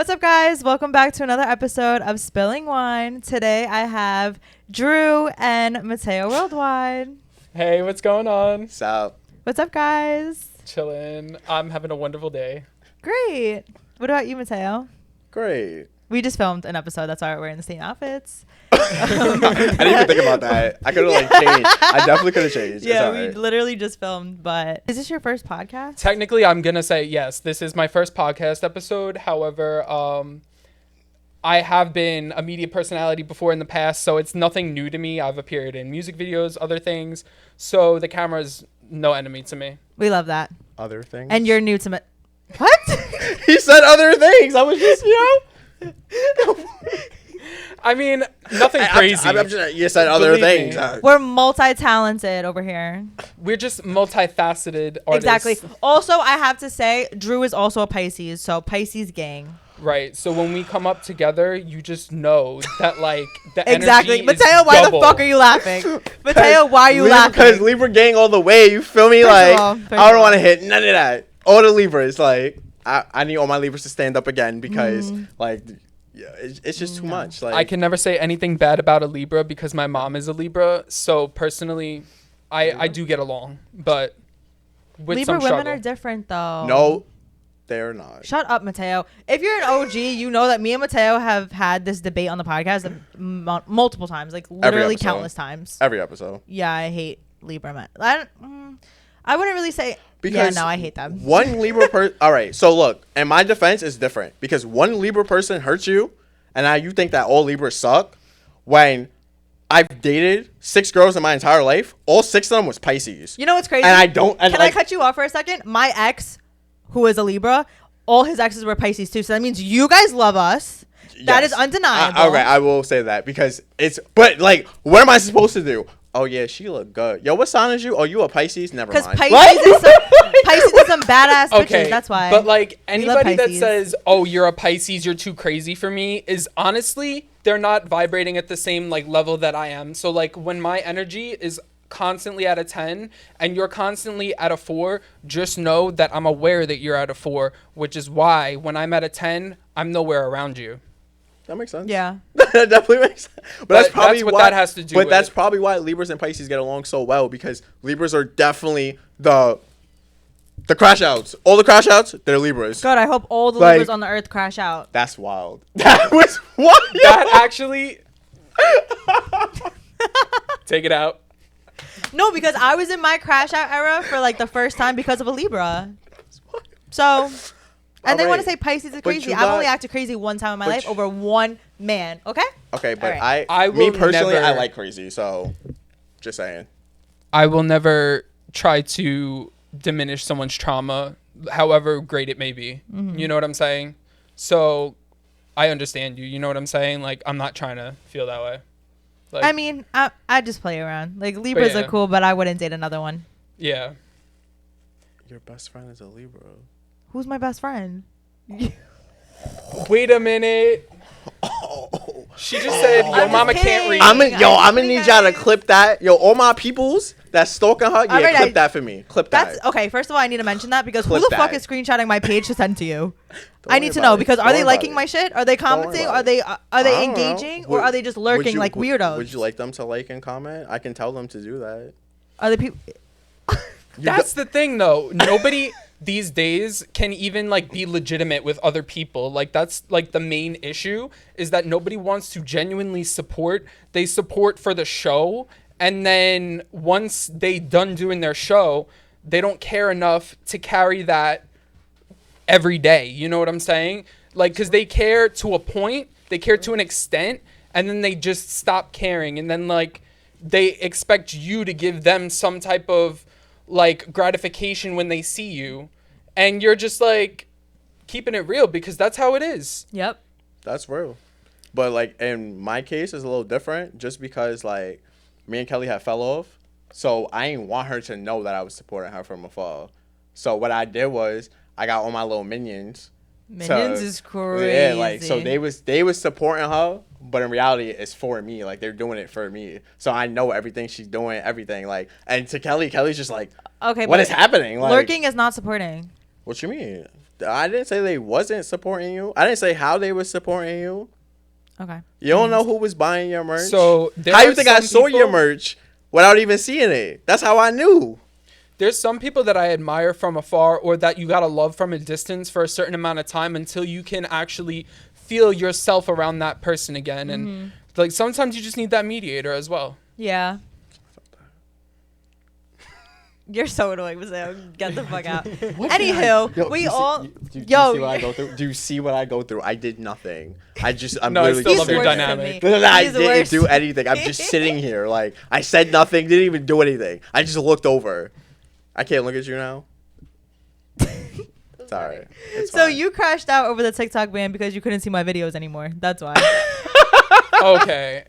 What's up, guys? Welcome back to another episode of Spilling Wine. Today I have Drew and Mateo Worldwide. Hey, what's going on? What's up? What's up, guys? Chillin'. I'm having a wonderful day. Great. What about you, Mateo? Great. We just filmed an episode. That's why we're wearing the same outfits. I didn't even think about that. I could have changed. I definitely could have changed. Yeah, we literally just filmed. But is this your first podcast? Technically, I'm gonna say yes. This is my first podcast episode. However, I have been a media personality before in the past, so it's nothing new to me. I've appeared in music videos, other things. So the camera's no enemy to me. We love that. Other things. And you're new to What? He said other things. I was just, I mean, nothing crazy. You said other Believe things. me. We're multi-talented over here. We're just multifaceted artists. Exactly. Also, I have to say, Drew is also a Pisces, so Pisces gang. Right. So when we come up together, you just know that, like, the Exactly. energy is Mateo, why double. the fuck are you laughing? Mateo, why are you laughing? Because Libra gang all the way. You feel me? First of Like, all, I don't want to hit none of that. All the Libras. Like, I need all my Libras to stand up again because, like, yeah, it's just too much. Like, I can never say anything bad about a Libra because my mom is a Libra. So personally, I do get along, but with Libra some women struggle. are different, though. No, they're not. Shut up, Mateo. If you're an OG, you know that me and Mateo have had this debate on the podcast multiple times, like literally episode. countless times. Every episode. Yeah, I hate Libra men. I wouldn't really say. Because yeah, no, I hate them. One Libra person. All right, so look, in my defense, is different because one Libra person hurts you, and now you think that all Libras suck. When I've dated 6 girls in my entire life, all 6 of them was Pisces. You know what's crazy? And I don't. And Can I cut you off for a second? My ex, who is a Libra, all his exes were Pisces too. So that means you guys love us. That is Yes. undeniable. Okay, I will say that because it's. But like, what am I supposed to do? Oh yeah, she look good. Yo, what sign is you? Oh, you a Pisces? Never mind. Because Pisces is some badass bitches. Okay, That's why. But like We love anybody that Pisces. says, "Oh, you're a Pisces, you're too crazy for me," is honestly they're not vibrating at the same like level that I am. So like when my energy is constantly at a 10 and you're constantly at a 4, just know that I'm aware that you're at a 4, which is why when I'm at a 10, I'm nowhere around you. That makes sense. Yeah. That definitely makes sense. But that's probably what why, that has to do But with that's it. probably why Libras and Pisces get along so well because Libras are definitely the crash outs. All the crash outs, they're Libras. God, I hope all the Like- Libras on the earth crash out. That's wild. That was wild. That actually take it out. No, because I was in my crash out era for like the first time because of a Libra. So, and they want to say Pisces is crazy. I've only acted crazy one time in my life over one man. Okay? Okay, but All right. I me will personally, never- I like crazy. So, just saying. I will never try to diminish someone's trauma, however great it may be. You know what I'm saying? So I understand you. You know what I'm saying? Like, I'm not trying to feel that way. Like, I mean, I just play around. Like, Libras yeah. are cool, but I wouldn't date another one. yeah. Your best friend is a Libra. Who's my best friend? Wait a minute. She just said, I'm "Yo, just mama kidding. can't read." I'm gonna kidding, need y'all to guys. clip that. Yo, all my peoples that's stalking her, yeah, Alright, clip that for me. Clip that. That's okay. First of all, I need to mention that because Clip who the fuck that. is screenshotting my page to send to you? Don't I worry need to about know it. because Don't are worry they about liking it. my shit? Are they commenting? Are they I don't engaging know. or are they just lurking like weirdos? Would you like them to like and comment? I can tell them to do that. Are the people? That's the thing, though. Nobody these days can even like be legitimate with other people. Like that's like the main issue is that nobody wants to genuinely support. They support for the show, and then once they done doing their show, they don't care enough to carry that every day. You know what I'm saying? Like, because they care to a point, they care to an extent, and then they just stop caring, and then like they expect you to give them some type of like gratification when they see you, and you're just like keeping it real because that's how it is. Yep. That's real. But like in my case, it's a little different just because like me and Kelly had fell off. So I didn't want her to know that I was supporting her from afar. So what I did was I got all my little minions. Minions is crazy. Yeah, like so they was supporting her, but in reality it's for me. Like they're doing it for me. So I know everything she's doing, everything. Like and to Kelly's just like, okay. what but is happening? Like lurking is not supporting. what you mean? I didn't say they wasn't supporting you. I didn't say how they was supporting you. Okay. You don't know who was buying your merch. So how you think I saw your merch without even seeing it? That's how I knew. There's some people that I admire from afar, or that you gotta love from a distance for a certain amount of time until you can actually feel yourself around that person again. And like sometimes you just need that mediator as well. Yeah. You're so annoying, Mateo. Get the fuck out. Anywho, Yo, we do all. you see what I go through? Do you see what I go through? I did nothing. I'm No, I literally still just love your sitting there. dynamic. No, I He's didn't worse. do anything. I'm just sitting here. Like, I said nothing, didn't even do anything. I just looked over. I can't look at you now. It's all right. It's So fine. you crashed out over the TikTok ban because you couldn't see my videos anymore. That's why. Okay.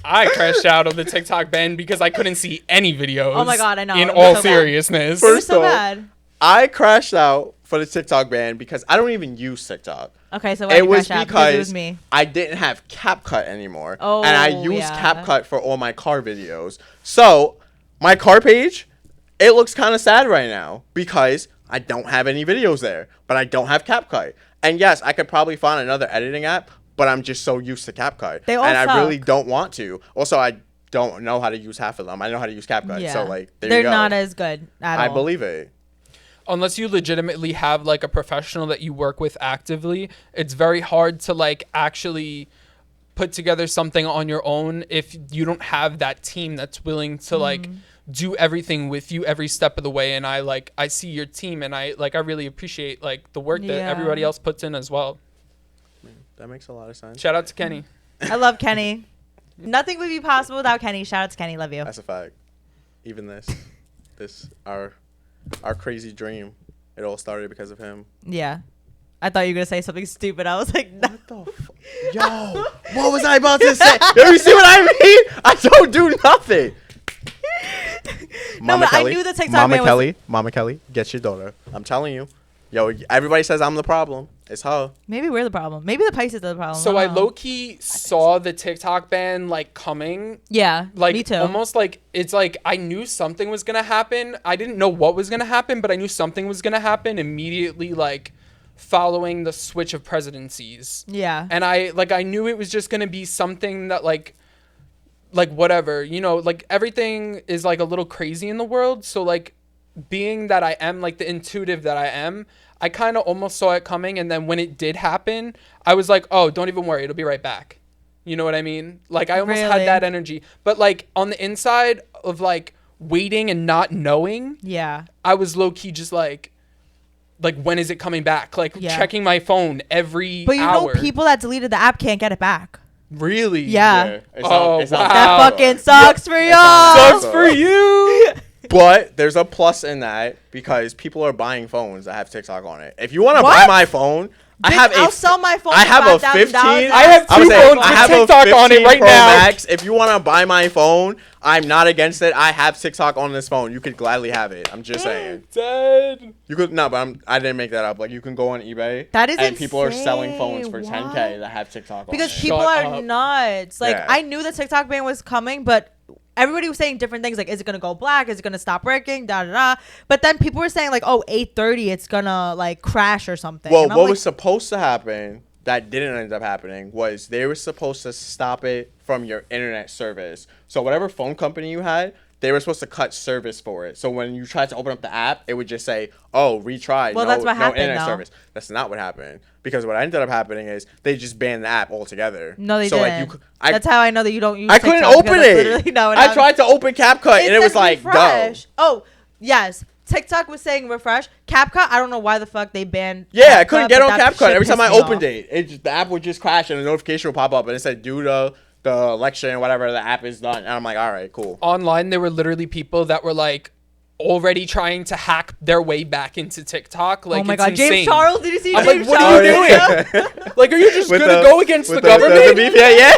I crashed out of the TikTok ban because I couldn't see any videos. Oh my God, I know. In It was all so bad. seriousness. It was First so off, bad. I crashed out for the TikTok ban because I don't even use TikTok. Okay, so why It you was crash out? because It was me. I didn't have CapCut anymore. Oh, and I use yeah. CapCut for all my car videos. So my car page, it looks kind of sad right now because I don't have any videos there, but I don't have CapCut. And yes, I could probably find another editing app, but I'm just so used to CapCut. They all and I really suck. don't want to. Also, I don't know how to use half of them. I know how to use CapCut. Yeah. So like there They're you go. not as good at all. I believe it. Unless you legitimately have like a professional that you work with actively, it's very hard to like actually put together something on your own if you don't have that team that's willing to like do everything with you every step of the way. And I see your team, and I really appreciate like the work that Yeah. everybody else puts in as well. That makes a lot of sense. Shout out to Kenny. I love Kenny. Nothing would be possible without Kenny. Shout out to Kenny. Love you. That's a fact. Even this our crazy dream, it all started because of him. Yeah. I thought you were going to say something stupid. I was like, no. What the Yo, what was I about to say? You see what I mean? I don't do nothing. No, but I knew the TikTok man was- Mama Kelly, get your daughter. I'm telling you. Yo, everybody says I'm the problem. It's her. Maybe we're the problem. Maybe the Pisces are the problem. So I don't know. low-key saw the TikTok ban like coming. Yeah, Like me too. almost like it's like I knew something was gonna happen. I didn't know what was gonna happen, but I knew something was gonna happen immediately, like following the switch of presidencies. Yeah. And I knew it was just gonna be something that like whatever, you know, like everything is like a little crazy in the world. So like being that I am like the intuitive that I am, I kind of almost saw it coming. And then when it did happen, I was like, oh, don't even worry, it'll be right back. You know what I mean? Like I almost Really? had that energy, but like on the inside of like waiting and not knowing, Yeah. I was low key just like when is it coming back? Like Yeah. checking my phone every But you hour. know, people that deleted the app can't get it back. Really? Yeah. Oh, wow. That fucking sucks for It's y'all. not- Sucks for you. But there's a plus in that because people are buying phones that have TikTok on it. If you want to What? buy my phone, I'll sell my phone. I have for a $5,000. 15. I have I'm two saying, phones I with have TikTok a on it 15 right Pro now. Max. If you want to buy my phone, I'm not against it. I have TikTok on this phone. You could gladly have it. I'm just saying. Dead. You could no, but I didn't make that up. Like you can go on eBay. That is and people are selling phones insane. for What? 10K that have TikTok on Because it. people Shut are up. nuts. Like Yeah. I knew the TikTok ban was coming, but everybody was saying different things. Like, is it gonna go black? Is it gonna stop working? Da da da. But then people were saying like, oh, 8:30, it's gonna like crash or something. Well, And I'm what like, was supposed to happen that didn't end up happening was they were supposed to stop it from your internet service. So whatever phone company you had, they were supposed to cut service for it. So when you tried to open up the app, it would just say, "Oh, retry." Well, no, that's what no happened, internet though. service. That's not what happened because what ended up happening is they just banned the app altogether. No, they so, didn't. Like, that's how I know that you don't use. I couldn't TikTok, open because that's it. literally not what I happened. tried to open CapCut and it was said like, go. refresh. Oh, yes. TikTok was saying refresh. CapCut, I don't know why the fuck they banned. Yeah, I couldn't get but on that CapCut. shit Every time I pissed me opened off. the app would just crash and a notification would pop up and it said due to the election and whatever, the app is done. And I'm like, all right, cool. Online, there were literally people that were like already trying to hack their way back into TikTok. Like, Oh my it's god, insane. James Charles! Did you see I'm James like, what Charles? are you doing? Like, are you just With gonna the- go against the with government? beef, yeah.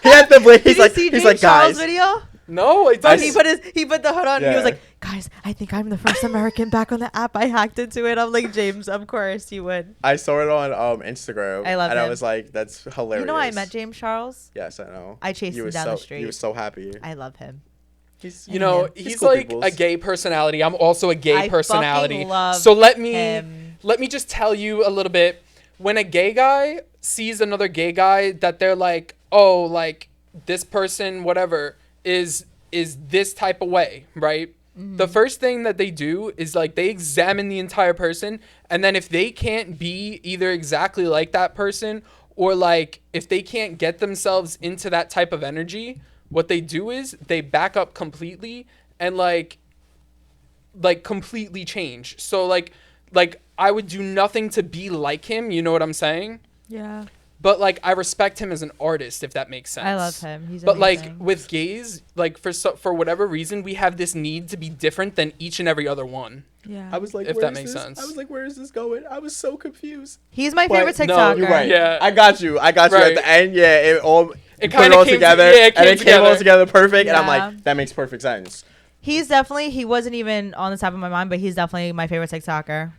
He had the blade. Did you see He's James like, Charles' guys. video? No, it Oh, doesn't. he put the hood on. And he was Yeah. like, guys, I think I'm the first American back on the app. I hacked into it. I'm like, James, of course you would. I saw it on Instagram. I love and I him. was like, that's hilarious. You know, I met James Charles. Yes, I know. I chased You him was down so, the street. He was so happy. I love him. He's, You know, He's he's cool like peoples. a gay personality. I'm also a gay I personality. fucking love So let me him. let me just tell you a little bit. When a gay guy sees another gay guy, that they're like, oh, like this person, whatever, is this type of way, right? The first thing that they do is like they examine the entire person, and then if they can't be either exactly like that person, or like if they can't get themselves into that type of energy, what they do is they back up completely and like completely change. So like I would do nothing to be like him, you know what I'm saying? Yeah. But like I respect him as an artist, if that makes sense. I love him. He's but amazing. like with gays, like for whatever reason, we have this need to be different than each and every other one. Yeah. I was like, If where that is makes this? sense. I was like, where is this going? I was so confused. He's my But favorite no, TikToker. You're right. Yeah. I got you. At Right. the end. Yeah, it It put it kinda all came together, it and it came all together. together perfect. And I'm Yeah. like, that makes perfect sense. He wasn't even on the top of my mind, but he's definitely my favorite TikToker.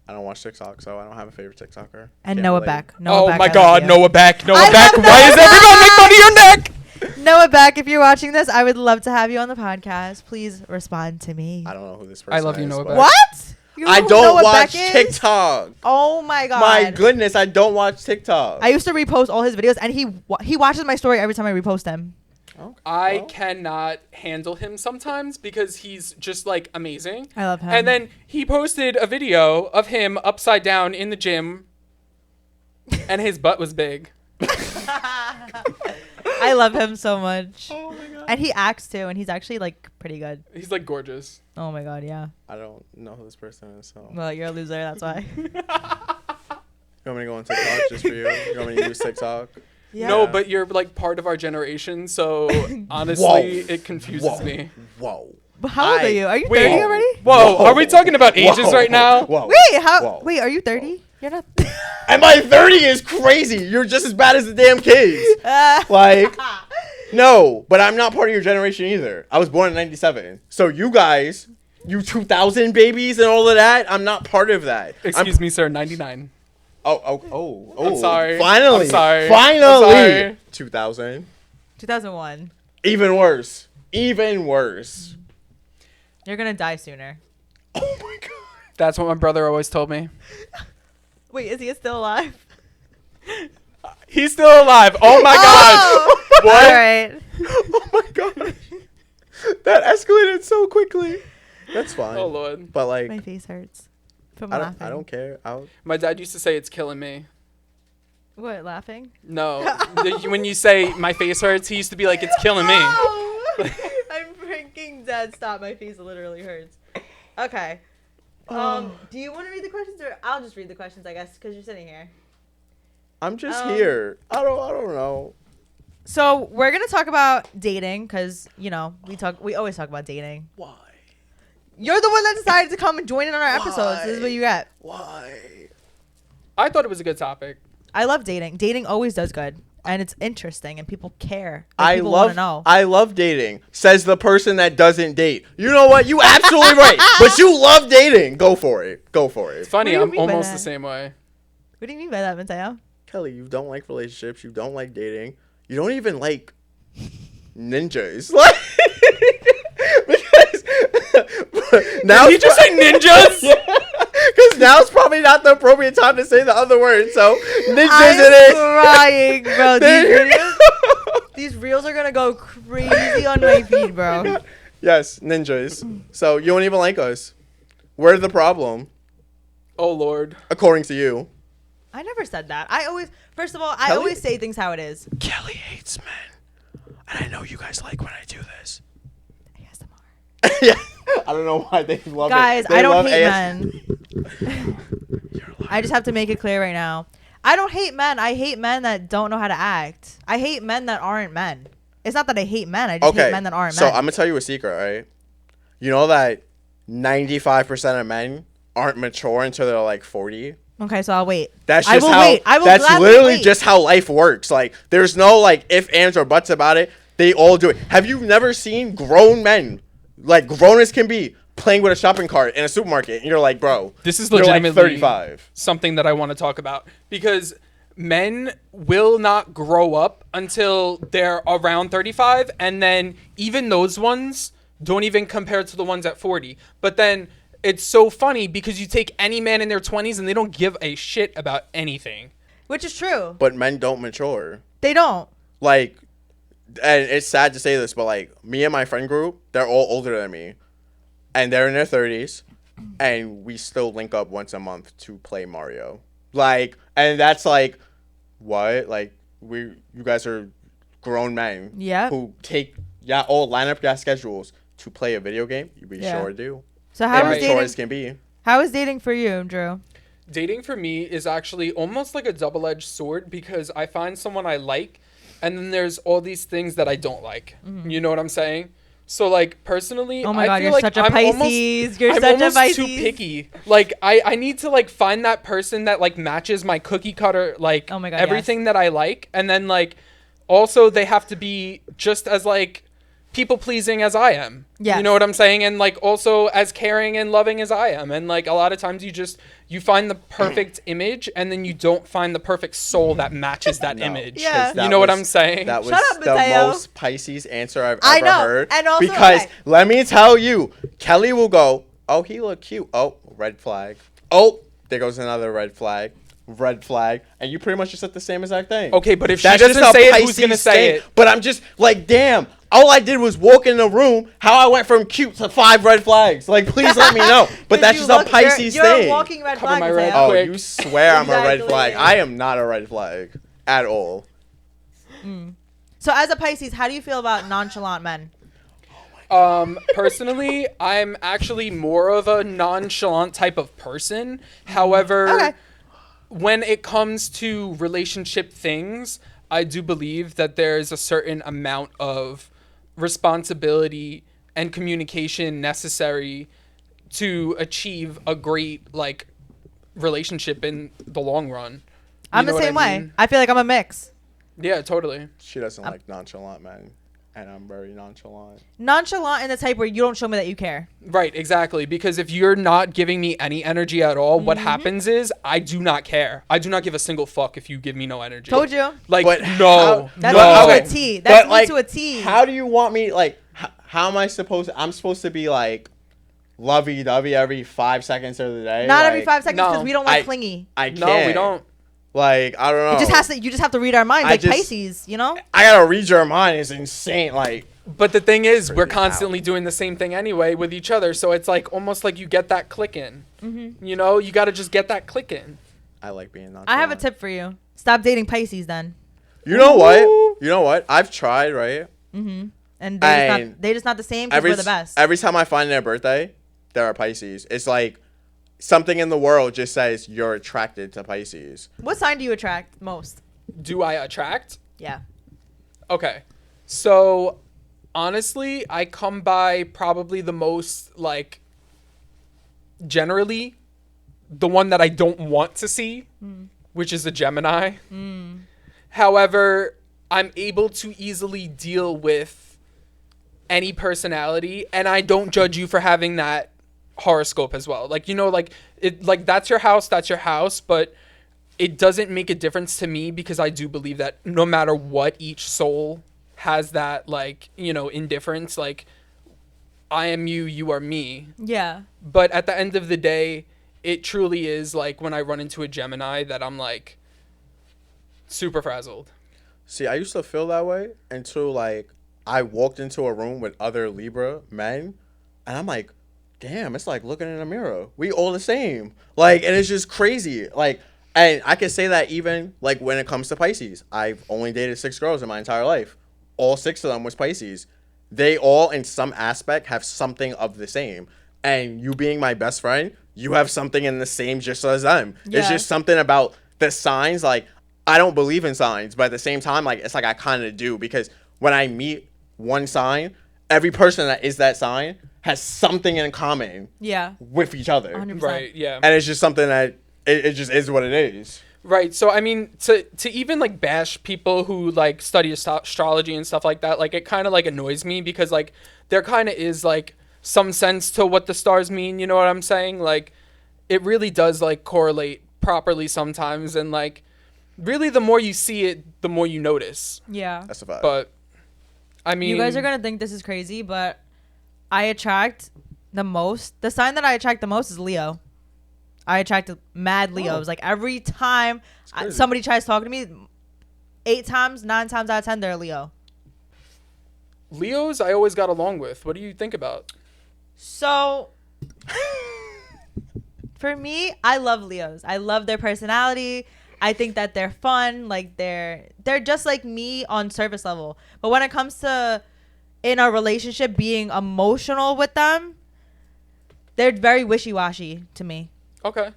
I don't watch TikTok, so I don't have a favorite TikToker. And Can't Noah relate. Beck. Noah Oh Beck, my I love God, you. Noah Beck. Noah I Beck. love Why is Noah everyone make fun of your neck? Noah Beck, if you're watching this, I would love to have you on the podcast. Please respond to me. I don't know who this person I is. love you, Noah but- Beck. What? You know I who don't Noah watch Beck is? TikTok. Oh my God. My goodness, I don't watch TikTok. I used to repost all his videos, and he watches my story every time I repost him. Okay, I well. cannot handle him sometimes because he's just like amazing. I love him. And then he posted a video of him upside down in the gym, and his butt was big. I love him so much. Oh my god. And he acts too, and he's actually like pretty good. He's like gorgeous. Oh my God, yeah. I don't know who this person is, so. Well, you're a loser, that's why. You want me to go on TikTok just for you? You want me to use TikTok? Yeah. No, but you're like part of our generation, so honestly, Whoa. it confuses Whoa. me. Whoa. But how old are you? Are you Wait. 30 already? Whoa, Whoa. are we talking about ages Whoa. right now? Whoa. Wait, how? Whoa. Wait, are you 30? You're not. And my 30 is crazy. You're just as bad as the damn kids. Like, no, but I'm not part of your generation either. I was born in 97. So you guys, you 2000 babies and all of that, I'm not part of that. Excuse me, sir, 99. Oh. I'm sorry. Finally. I'm sorry. Finally. I'm sorry. 2000. 2001. Even worse. Even worse. You're gonna die sooner. Oh my god. That's what my brother always told me. Wait, is he still alive? He's still alive. Oh my Oh! god. What? All right. Oh my god. That escalated so quickly. That's fine. Oh lord. But like, My face hurts from I laughing. don't care. My dad used to say it's killing me. What, laughing? No. When you say my face hurts, he used to be like, it's killing me. I'm freaking dead. Stop. My face literally hurts. Okay. Do you want to read the questions, or I'll just read the questions, I guess, because you're sitting here. I'm just here. I don't know. So we're gonna talk about dating, because we always talk about dating. Why? You're the one that decided to come and join in on our episodes. This is what you get. Why? I thought it was a good topic. I love dating. Dating always does good, and it's interesting, and people care. Like, people wanna know. I love dating. Says the person that doesn't date. You know what? You absolutely right. But you love dating. Go for it. Go for it. It's funny, What do you I'm mean by almost that? the same way. What do you mean by that, Mateo? Kelly, you don't like relationships. You don't like dating. You don't even like ninjas. Like, because now Did he just say ninjas? Because now it's probably not the appropriate time to say the other word. So ninjas I'm it is. crying, bro. There- These reels are gonna go crazy on my feed, bro. Yes, ninjas. So you don't even like us. We're the problem, Oh lord. according to you. I never said that. First of all, I Kelly? always say things how it is. Kelly hates men, and I know you guys like when I do this. ASMR. Yeah, I don't know why they love Guys, it. They I don't love hate AS men. I just have to make it clear right now. I don't hate men. I hate men that don't know how to act. I hate men that aren't men. It's not that I hate men. I just hate men that aren't so men. I'm gonna tell you a secret, right? You know that 95% of men aren't mature until they're like 40. Okay, so I'll wait. That's I just will how. wait. I will That's gladly literally wait. just how life works. Like, there's no like if, ands, or buts about it. They all do it. Have you never seen grown men, like grown as can be, playing with a shopping cart in a supermarket? And you're like, bro, This is you're like legitimately 35. something that I want to talk about because men will not grow up until they're around 35, and then even those ones don't even compare to the ones at 40. But then it's so funny because you take any man in their 20s and they don't give a shit about anything. Which is true. But men don't mature. They don't. Like, and it's sad to say this, but like me and my friend group, they're all older than me, and they're in their 30s, and we still link up once a month to play Mario. Like, and that's like, what? Like, you guys are grown men. Yeah. Who all line up your schedules to play a video game. We sure do. So how is dating for you, Drew? Dating for me is actually almost like a double-edged sword because I find someone I like, and then there's all these things that I don't like. Mm-hmm. You know what I'm saying? So, like, personally, oh my God, I feel you're like such a I'm Pisces. I'm almost too picky. Like, I need to, like, find that person that, like, matches my cookie cutter, like, oh my God, everything that I like. And then, like, also they have to be just as, like, people-pleasing as I am. Yeah. You know what I'm saying? And, like, also as caring and loving as I am. And, like, a lot of times you find the perfect image and then you don't find the perfect soul that matches that image. Yeah. You know what I'm saying? That was Shut up, the Mateo. most Pisces answer I've ever heard. And also, because let me tell you, Kelly will go, oh, he look cute. Oh, red flag. Oh, there goes another red flag. Red flag. And you pretty much just said the same exact thing. Okay, but if she doesn't say it, who's going to say it? But I'm just like, damn. All I did was walk in the room. How I went from cute to 5 red flags. Like, please let me know. But that's just a Pisces you're thing. You're a walking red flag. Oh, you swear I'm a red flag. I am not a red flag at all. So as a Pisces, how do you feel about nonchalant men? Personally, I'm actually more of a nonchalant type of person. However, when it comes to relationship things, I do believe that there's a certain amount of responsibility and communication necessary to achieve a great, like, relationship in the long run. I'm the same way. I feel like I'm a mix. Yeah, totally. She doesn't like nonchalant men, and I'm very nonchalant. Nonchalant in the type where you don't show me that you care. Right, exactly. Because if you're not giving me any energy at all, what happens is I do not care. I do not give a single fuck if you give me no energy. Told you. Like, but no. That's me to a T. That's me to a T. How do you want me, like, how am I I'm supposed to be, like, lovey-dovey every 5 seconds of the day? Not like, every 5 seconds because we don't like clingy. I can't. No, we don't. Like, I don't know. You just have to read our minds, like Pisces, you know? I gotta read your mind. It's insane. Like, but the thing is, we're constantly doing the same thing anyway with each other. So it's like almost like you get that click in. Mm-hmm. You know, you gotta just get that click in. I like being nonchalant. I have a tip for you. Stop dating Pisces then. You know what? You know what? I've tried, right? Mm-hmm. And they're just not the same because we're the best. Every time I find their birthday, they're a Pisces. It's like something in the world just says you're attracted to Pisces. What sign do you attract most? Do I attract? Yeah. Okay. So, honestly, I come by probably the most, like, generally, the one that I don't want to see, which is a Gemini. However, I'm able to easily deal with any personality, and I don't judge you for having that horoscope as well. Like, you know, like it, like that's your house, but it doesn't make a difference to me because I do believe that no matter what, each soul has that, like, you know, indifference. Like, I am you, you are me. Yeah. But at the end of the day, it truly is like when I run into a Gemini that I'm like super frazzled. See, I used to feel that way until, like, I walked into a room with other Libra men, and I'm like, damn, it's like looking in a mirror. We all the same. Like, and it's just crazy. Like, and I can say that even, like, when it comes to Pisces. I've only dated 6 girls in my entire life. All 6 of them was Pisces. They all, in some aspect, have something of the same. And you being my best friend, you have something in the same just as them. Yeah. It's just something about the signs. Like, I don't believe in signs, but at the same time, like, it's like I kind of do. Because when I meet one sign, every person that is that sign has something in common with each other. 100%. Right, yeah. And it's just something that it just is what it is. Right. So, I mean, to even, like, bash people who, like, study astrology and stuff like that, like, it kind of, like, annoys me because, like, there kind of is, like, some sense to what the stars mean, you know what I'm saying? Like, it really does, like, correlate properly sometimes, and, like, really the more you see it, the more you notice. Yeah. That's a fact. But, I mean... You guys are going to think this is crazy, but I attract The sign that I attract the most is Leo. I attract mad Leos. Like every time somebody tries talking to me, 9 times out of 10 they're a Leo. Leos I always got along with. What do you think about? So for me, I love Leos. I love their personality. I think that they're fun. Like they're just like me on surface level. But when it comes to in a relationship being emotional with them, they're very wishy-washy to me. Okay.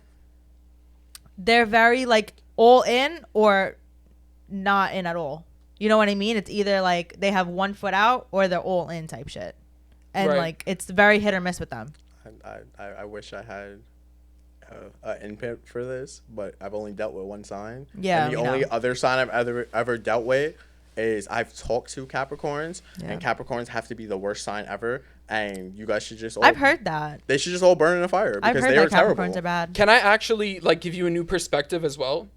They're very like all in or not in at all. You know what I mean? It's either like they have one foot out or they're all in type shit. And like it's very hit or miss with them. I wish I had an input for this, but I've only dealt with one sign. Yeah. And the only other sign I've ever dealt with is I've talked to Capricorns, and Capricorns have to be the worst sign ever. And you guys should just I've heard that. They should just all burn in a fire because I've heard they that are terrible. Capricorns are bad. Can I actually like give you a new perspective as well?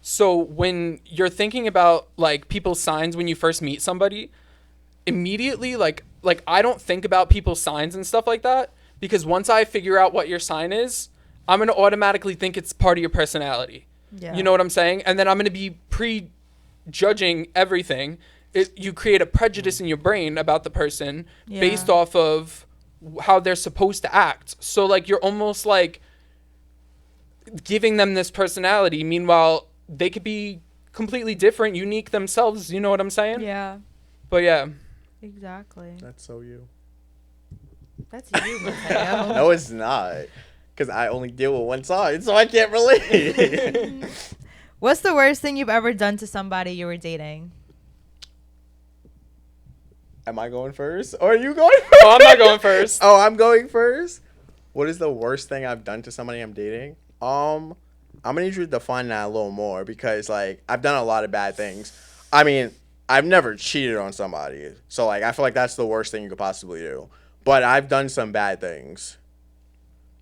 So when you're thinking about like people's signs when you first meet somebody, immediately like I don't think about people's signs and stuff like that, because once I figure out what your sign is, I'm going to automatically think it's part of your personality. Yeah. You know what I'm saying? And then I'm going to be prejudging everything. You create a prejudice in your brain about the person based off of how they're supposed to act. So like you're almost like giving them this personality. Meanwhile, they could be completely different, unique themselves. You know what I'm saying? Yeah. But yeah. Exactly. That's so you. That's you, Mateo. No, it's not. Because I only deal with one side, so I can't relate. What's the worst thing you've ever done to somebody you were dating? Am I going first? Or are you going first? Oh, I'm not going first. Oh, I'm going first? What is the worst thing I've done to somebody I'm dating? I'm going to need you to define that a little more because, like, I've done a lot of bad things. I mean, I've never cheated on somebody. So, like, I feel like that's the worst thing you could possibly do. But I've done some bad things.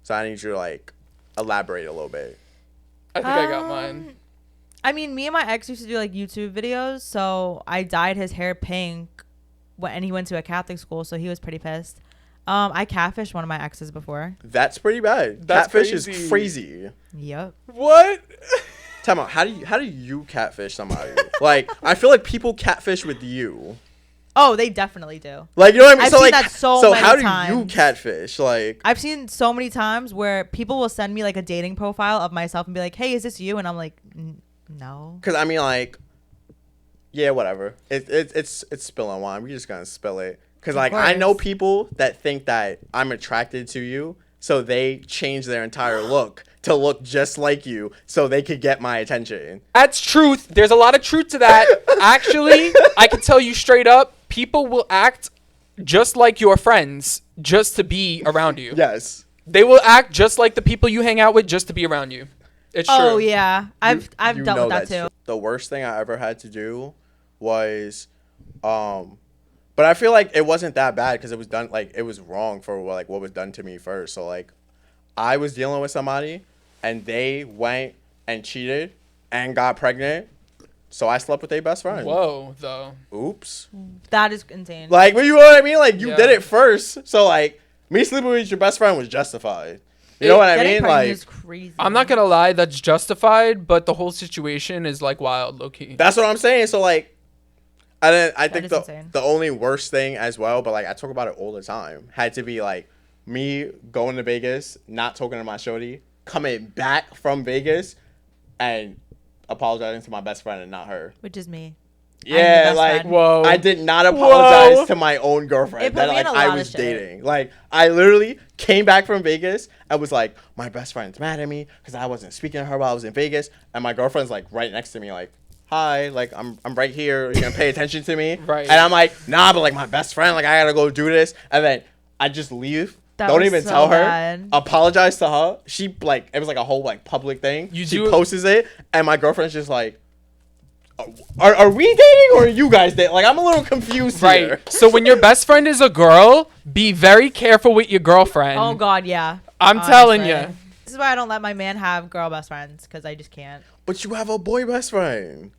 So I need you to, like, elaborate a little bit. I think I got mine. I mean, me and my ex used to do, like, YouTube videos. So I dyed his hair pink and he went to a Catholic school, so he was pretty pissed. I catfished one of my exes before. That's pretty bad. Catfish is crazy. Yep. What? Tell me, how do you catfish somebody? Like, I feel like people catfish with you. Oh, they definitely do. Like, you know what I mean? I've so seen like, that so many how times. do you catfish? Like, I've seen so many times where people will send me like a dating profile of myself and be like, "Hey, is this you?" And I'm like, "No." Because I mean, like, yeah, whatever. It's spilling wine. We just gonna spill it. Because like I know people that think that I'm attracted to you, so they change their entire look to look just like you, so they could get my attention. That's truth. There's a lot of truth to that. Actually, I can tell you straight up, people will act just like your friends just to be around you. Yes. They will act just like the people you hang out with just to be around you. It's true. Oh yeah, I've dealt with that too. The worst thing I ever had to do was, but I feel like it wasn't that bad because it was done, like, it was wrong for like what was done to me first. So like, I was dealing with somebody, and they went and cheated and got pregnant. So I slept with their best friend. Whoa, though. Oops. That is insane. Like, you know what I mean? Like, you did it first. So like, me sleeping with your best friend was justified. You know what I mean? Like, is crazy. I'm not gonna lie, that's justified, but the whole situation is like wild, low key. That's what I'm saying. So like, I think insane. the only worst thing as well, but like I talk about it all the time, had to be like me going to Vegas, not talking to my shorty, coming back from Vegas, and apologizing to my best friend and not her. Which is me. Yeah, like, whoa. I did not apologize to my own girlfriend that like I was dating. Like, I literally came back from Vegas and was like, my best friend's mad at me because I wasn't speaking to her while I was in Vegas, and my girlfriend's like right next to me, like, hi, like, I'm right here. You're gonna pay attention to me, right? And I'm like, nah, but like my best friend, like, I gotta go do this, and then I just leave. Don't even so tell her. bad. Apologize to her. She like, it was like a whole like public thing. She posts it, and my girlfriend's just like, Are we dating or are you guys dating? Like, I'm a little confused here. Right. So when your best friend is a girl, be very careful with your girlfriend. Oh God, yeah. I'm telling you. This is why I don't let my man have girl best friends, because I just can't. But you have a boy best friend.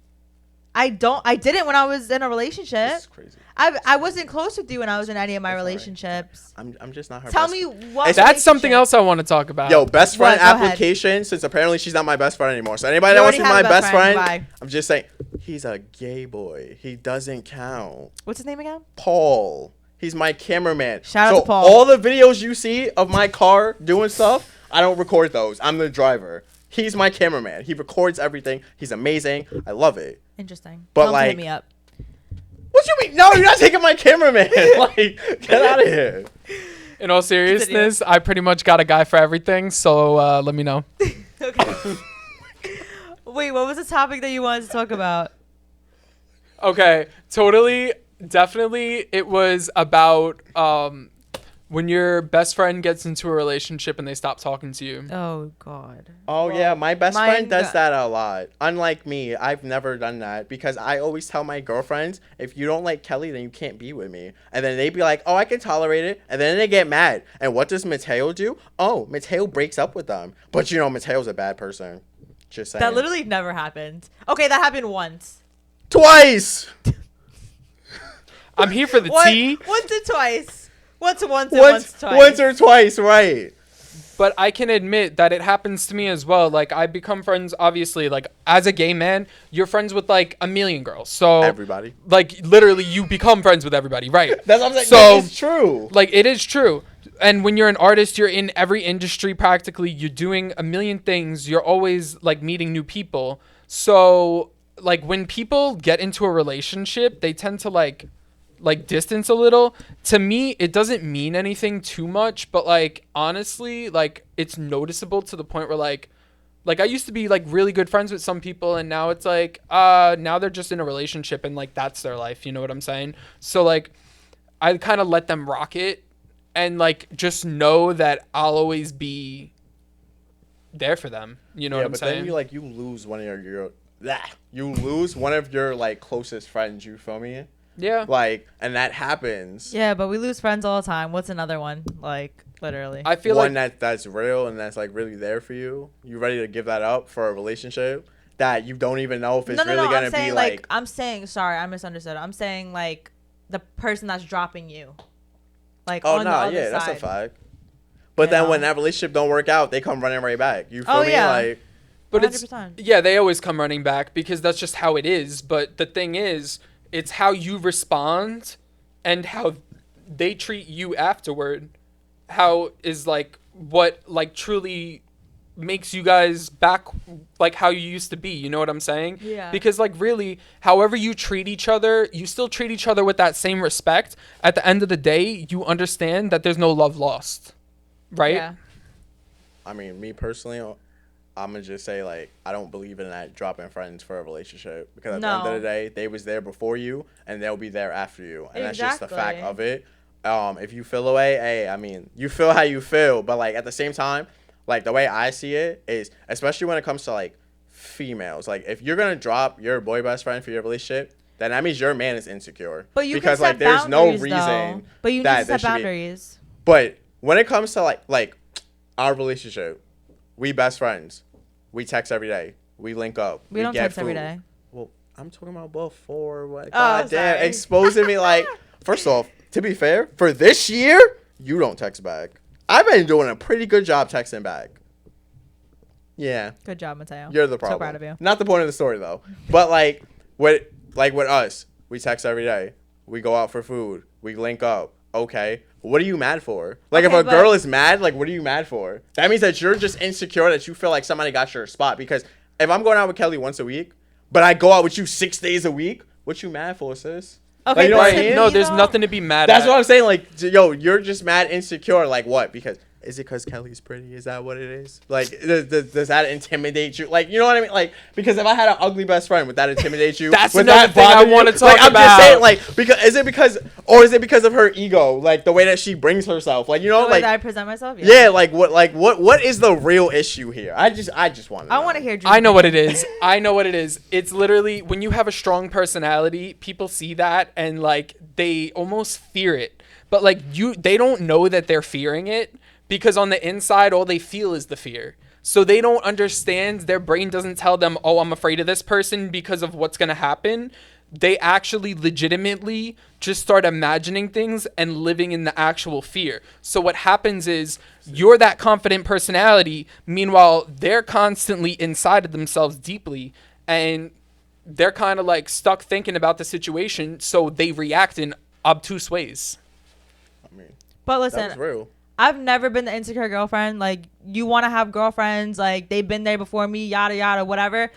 I didn't when I was in a relationship. This is crazy. I wasn't close with you when I was in any of my relationships. I'm just not her. Tell best me friend. what. That's something else I want to talk about. Yo, best friend What? Go application. Since apparently she's not my best friend anymore. So anybody You that wants to already be my have a best best friend. friend, Bye. I'm just saying he's a gay boy. He doesn't count. What's his name again? Paul. He's my cameraman. Shout out to Paul. All the videos you see of my car doing stuff, I don't record those. I'm the driver. He's my cameraman. He records everything. He's amazing. I love it. Interesting. But, Tell him to like- hit me up. What you mean? No, you're not taking my cameraman. Like, get out of here. In all seriousness, I pretty much got a guy for everything. So let me know. Okay. Wait, what was the topic that you wanted to talk about? Okay, totally, definitely. It was about when your best friend gets into a relationship and they stop talking to you. Oh God. Oh, yeah. My best mine friend does got- that a lot. Unlike me, I've never done that because I always tell my girlfriends, if you don't like Kelly, then you can't be with me. And then they be like, oh, I can tolerate it. And then they get mad. And what does Mateo do? Oh, Mateo breaks up with them. But, Mateo's a bad person. Just saying. That literally never happened. Okay, that happened once. Twice! I'm here for the tea, Once or twice. Once and twice. Once or twice, right. but I can admit that it happens to me as well. Like, I become friends, obviously, like, as a gay man, you're friends with, like, a million girls. So, Everybody. like, literally, you become friends with everybody, right? That's what I'm saying. So, It's true. like, it is true. And when you're an artist, you're in every industry practically. You're doing a million things. You're always, like, meeting new people. So, like, when people get into a relationship, they tend to, like distance a little. To me, it doesn't mean anything too much, but, like, honestly, like, it's noticeable to the point where, like I used to be, like, really good friends with some people, and now it's like, now they're just in a relationship, and, like, that's their life, you know what I'm saying? So, like, I kind of let them rock it, and, like, just know that I'll always be there for them, you know what I'm but saying? then you lose one of your like closest friends, you feel me? Yeah. Like, and that happens. Yeah, but we lose friends all the time. What's another one? Like, literally. I feel One like that's real and that's like really there for you. You ready to give that up for a relationship that you don't even know if it's really gonna I'm saying, be like. I'm saying, sorry, I misunderstood. I'm saying, like, the person that's dropping you. Like, Oh on the no, other yeah, that's a side. fact. But You then know? when that relationship don't work out, they come running right back. You feel Oh, me? yeah. Like, but it's 100%. yeah, they always come running back because that's just how it is. But the thing is, it's how you respond and how they treat you afterward. How is like what like truly makes you guys back like how you used to be, you know what I'm saying? Yeah. Because like really, however you treat each other, you still treat each other with that same respect. At the end of the day, you understand that there's no love lost. Right? Yeah. I mean, me personally, I'm gonna just say like I don't believe in that dropping friends for a relationship because at the end of the day, they was there before you and they'll be there after you, and that's just the fact of it. If you feel away, hey, I mean, you feel how you feel, but like at the same time, like the way I see it is, especially when it comes to like females, like if you're gonna drop your boy best friend for your relationship, then that means your man is insecure. But you because can set like there's no boundaries, reason. though. But you need that to there set should be- boundaries. But when it comes to like our relationship, we best friends. We text every day. We link up. We don't get text food. every day. Well, I'm talking about before. What? Oh, God damn, sorry. exposing me like. First off, to be fair, for this year, you don't text back. I've been doing a pretty good job texting back. Yeah, Good job, Mateo. you're the problem. So proud of you. Not the point of the story though. But like with us, we text every day. We go out for food. We link up. Okay. What are you mad for? Like, Okay, if a but- girl is mad, like, what are you mad for? That means that you're just insecure, that you feel like somebody got your spot. Because if I'm going out with Kelly once a week, but I go out with you 6 days a week, what you mad for, sis? Okay, Like, you know but what I to mean? me, No, there's though- nothing to be mad That's at. what I'm saying. Like, yo, you're just mad insecure. Like, what? Because, is it because Kelly's pretty? Is that what it is? Like, does that intimidate you? Like, you know what I mean? Like, because if I had an ugly best friend, would that intimidate you? That's Would another that thing I bother you? wanna talk Like, I'm just about. saying, like, because is it because of her ego? Like, the way that she brings herself? Like, you know, The way like, that I present myself. yeah, like, what is the real issue here? I just want to I want to hear. Drew's I know what it opinion. is. I know what it is. It's literally when you have a strong personality, people see that and like they almost fear it. But like they don't know that they're fearing it because on the inside all they feel is the fear. So they don't understand. Their brain doesn't tell them, oh, I'm afraid of this person because of what's going to happen. They actually legitimately just start imagining things and living in the actual fear. So what happens is you're that confident personality. Meanwhile, they're constantly inside of themselves deeply, and they're kind of like stuck thinking about the situation. So they react in obtuse ways. I mean, but that was listen, real. I've never been the insecure girlfriend. Like, you want to have girlfriends, like, they've been there before me, yada, yada, whatever.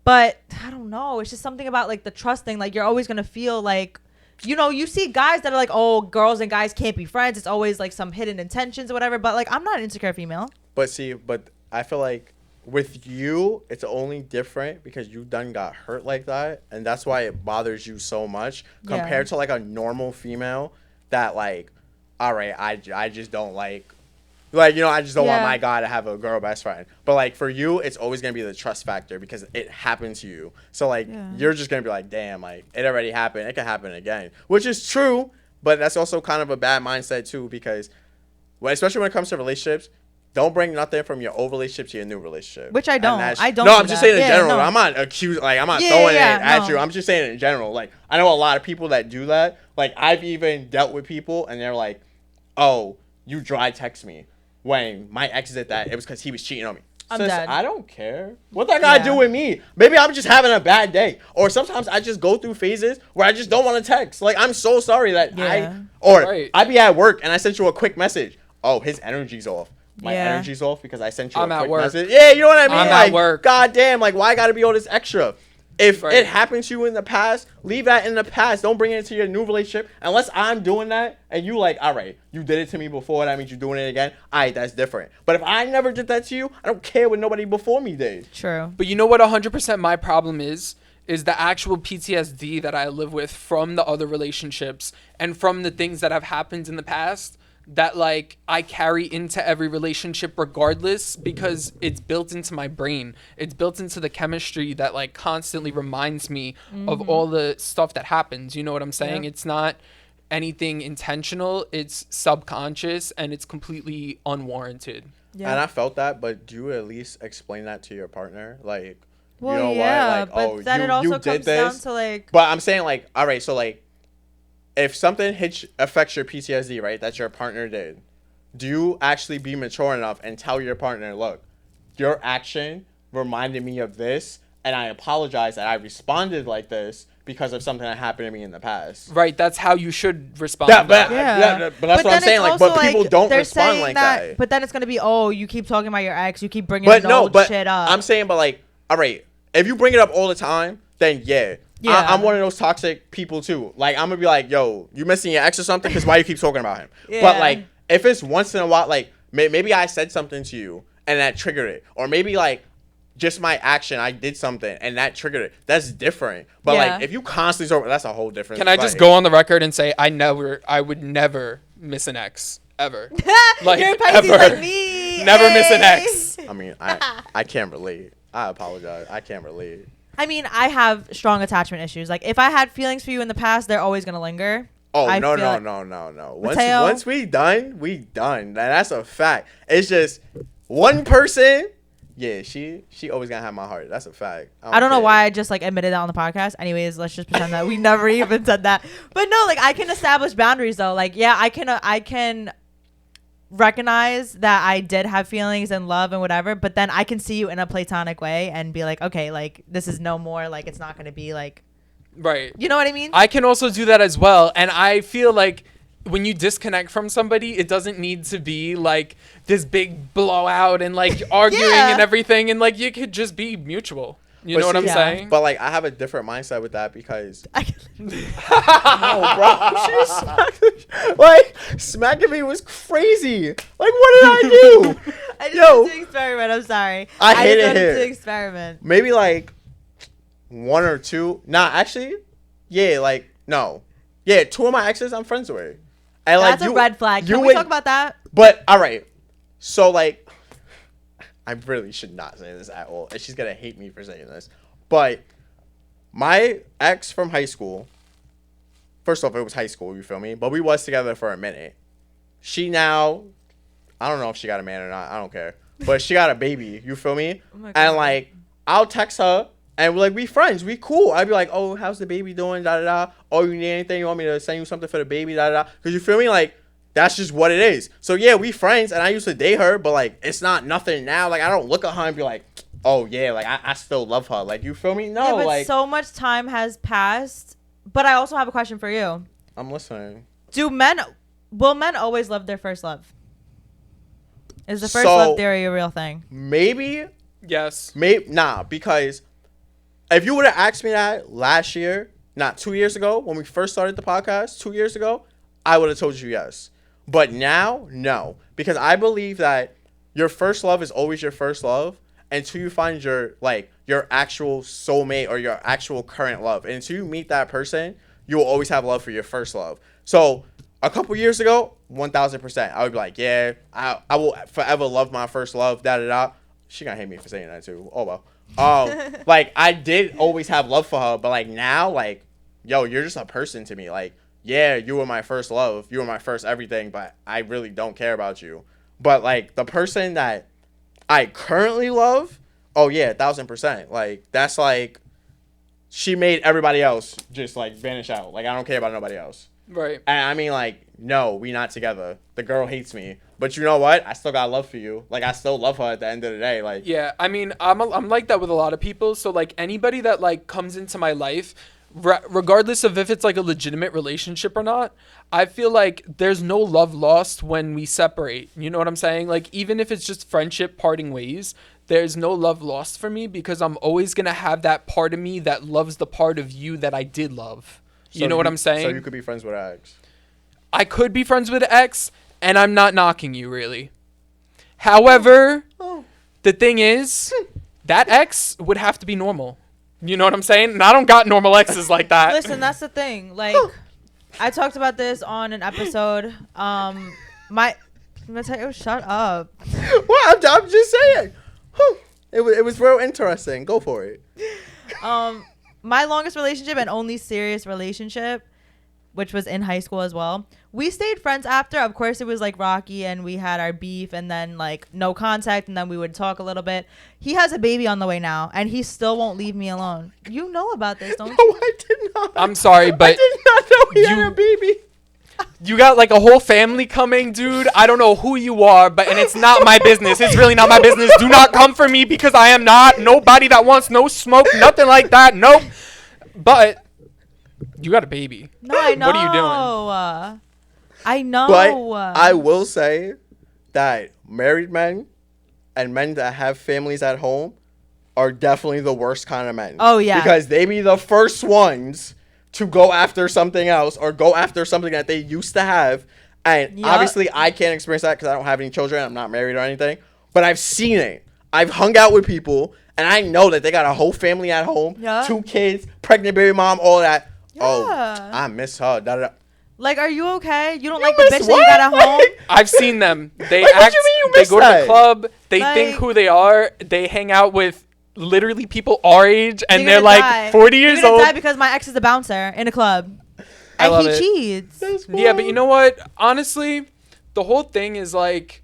But I don't know. It's just something about, like, the trust thing. Like, you're always going to feel like, you know, you see guys that are like, oh, girls and guys can't be friends. It's always, like, some hidden intentions or whatever. But, like, I'm not an insecure female. But I feel like with you, it's only different because you done got hurt like that. And that's why it bothers you so much compared to, like, a normal female that, like, all right, I just don't like, you know, I just don't want my guy to have a girl best friend. But, like, for you, it's always going to be the trust factor because it happened to you. So, like, you're just going to be like, damn, like, it already happened. It could happen again, which is true. But that's also kind of a bad mindset, too, because especially when it comes to relationships, don't bring nothing from your old relationship to your new relationship. Which I don't. I don't. No, I'm just saying in general. No. I'm not accusing, like, I'm not throwing it at you. I'm just saying in general. Like, I know a lot of people that do that. Like, I've even dealt with people and they're like, oh, you dry text me. When my ex did that, it was because he was cheating on me. I'm dead. I don't care. What that got to do with me? Maybe I'm just having a bad day. Or sometimes I just go through phases where I just don't want to text. Like, I'm so sorry that I be at work and I sent you a quick message. Oh, his energy's off. My energy's off because I sent you a quick message. Yeah, you know what I mean? I'm like, at work. God damn, like, why I got to be all this extra? If it happened to you in the past, leave that in the past. Don't bring it into your new relationship. Unless I'm doing that and you like, all right, you did it to me before. That means you're doing it again. All right, that's different. But if I never did that to you, I don't care what nobody before me did. True. But you know what 100% my problem is the actual PTSD that I live with from the other relationships and from the things that have happened in the past that, like, I carry into every relationship regardless because it's built into my brain. It's built into the chemistry that, like, constantly reminds me of all the stuff that happens. You know what I'm saying? Yeah. It's not anything intentional. It's subconscious and it's completely unwarranted. Yeah. And I felt that, but do you at least explain that to your partner? Like, well, you know what? Like, but oh, then it also you did comes this. down to, like... But I'm saying, like, all right, so, like, if something affects your PTSD, right, that your partner did, do you actually be mature enough and tell your partner, look, your action reminded me of this, and I apologize that I responded like this because of something that happened to me in the past. Right, that's how you should respond. But that's what I'm saying. Like, but people don't respond like that. But then it's gonna be, oh, you keep talking about your ex, you keep bringing old shit up. I'm saying, but like, all right, if you bring it up all the time, then I'm one of those toxic people too. Like, I'm gonna be like, yo, you missing your ex or something? Because why you keep talking about him? Yeah. But like, if it's once in a while, like maybe I said something to you and that triggered it, or maybe like just my action, I did something and that triggered it. That's different. But like, if you constantly talk, that's a whole different. Can I just go on the record and say I would never miss an ex ever. Like, you're Pisces ever. Like me. Never miss an ex. I mean, I can't relate. I apologize. I can't relate. I mean, I have strong attachment issues. Like, if I had feelings for you in the past, they're always gonna linger. Oh, no. Once we done. And that's a fact. It's just one person. Yeah, she always gonna have my heart. That's a fact. I don't know why I just like admitted that on the podcast. Anyways, let's just pretend that we never even said that. But no, like, I can establish boundaries though. Like, yeah, I can recognize that I did have feelings and love and whatever, but then I can see you in a platonic way and be like, okay, like, this is no more, like, it's not gonna be like, right, you know what I mean? I can also do that as well. And I feel like when you disconnect from somebody, it doesn't need to be like this big blowout and like arguing and everything, and like, you could just be mutual. You know what I'm saying? But like, I have a different mindset with that because no, bro, she smacked, like, smacking me was crazy. Like, what did I do? I just wanted to experiment. I'm sorry. I hate it here. here. To experiment. Maybe like one or two. Nah, actually, yeah, like no, yeah, two of my exes I'm friends with. And that's like, a red flag. Can we talk about that? But all right, so like, I really should not say this at all, and she's gonna hate me for saying this. But my ex from high school, first off, it was high school, you feel me? But we was together for a minute. She now, I don't know if she got a man or not. I don't care. but she got a baby. You feel me? Oh my And God. like, I'll text her and we're like, we friends, we cool. I'd be like, oh, how's the baby doing? Da da da. Oh, you need anything? You want me to send you something for the baby? Da da da. Cause you feel me? Like, that's just what it is. So yeah, we friends, and I used to date her, but like, it's not nothing now. Like, I don't look at her and be like, oh yeah, like I still love her. Like, you feel me? No, Yeah, but like, so much time has passed. But I also have a question for you. I'm listening. Will men always love their first love? Is the first So- love theory a real thing? Yes. Maybe nah, because if you would have asked me that last year, not 2 years ago, when we first started the podcast, 2 years ago, I would have told you yes. But now, no, because I believe that your first love is always your first love until you find your actual soulmate or your actual current love. And until you meet that person, you will always have love for your first love. So a couple years ago, 1000%, I would be like, yeah, I will forever love my first love. Da da da. She gonna hate me for saying that too. Oh well. Like, I did always have love for her, but like now, like, yo, you're just a person to me. Like, yeah, you were my first love, you were my first everything, but I really don't care about you. But like, the person that I currently love, oh yeah, 1000%. Like, that's like, she made everybody else just like vanish out. Like, I don't care about nobody else. Right. And I mean, like, no, we not together. The girl hates me, but you know what? I still got love for you. Like, I still love her at the end of the day. Like, Yeah, I mean, I'm like that with a lot of people. So like anybody that like comes into my life, regardless of if it's like a legitimate relationship or not, I feel like there's no love lost when we separate. You know what I'm saying? Like, even if it's just friendship parting ways, there's no love lost for me because I'm always gonna have that part of me that loves the part of you that I did love. You know what I'm saying? So you could be friends with her ex. I could be friends with an ex, and I'm not knocking you, really. However, the thing is, that ex would have to be normal. You know what I'm saying? And I don't got normal exes like that. Listen, that's the thing. Like, I talked about this on an episode. Mateo, shut up. What? I'm just saying. It was real interesting. Go for it. My longest relationship and only serious relationship, which was in high school as well, we stayed friends after. Of course, it was like rocky and we had our beef and then like no contact and then we would talk a little bit. He has a baby on the way now and he still won't leave me alone. You know about this, don't you? No, I did not. I'm sorry, but I did not know he had a baby. you got like a whole family coming, dude. I don't know who you are, and it's not my business. It's really not my business. Do not come for me because I am not nobody that wants no smoke, nothing like that. Nope. But you got a baby. No, I know. What are you doing? I know. But I will say that married men and men that have families at home are definitely the worst kind of men. Oh, yeah. Because they be the first ones to go after something else or go after something that they used to have. And Yup. obviously I can't experience that because I don't have any children. I'm not married or anything. But I've seen it. I've hung out with people and I know that they got a whole family at home. Yup. 2 kids, pregnant baby mom, all that. Oh, Yeah. I miss her. Da, da, da. Like, are you okay? You don't You like the miss bitch that you what? got at home? I've seen them. They Like, what act. you mean you They miss go to that? the club. They Like- think who they are. They hang out with literally people our age, and You're they're gonna like die. 40 You're years gonna old. die because my ex is a bouncer in a club. I And love he it. cheats. That's Yeah, but wild. you know what? Honestly, the whole thing is like,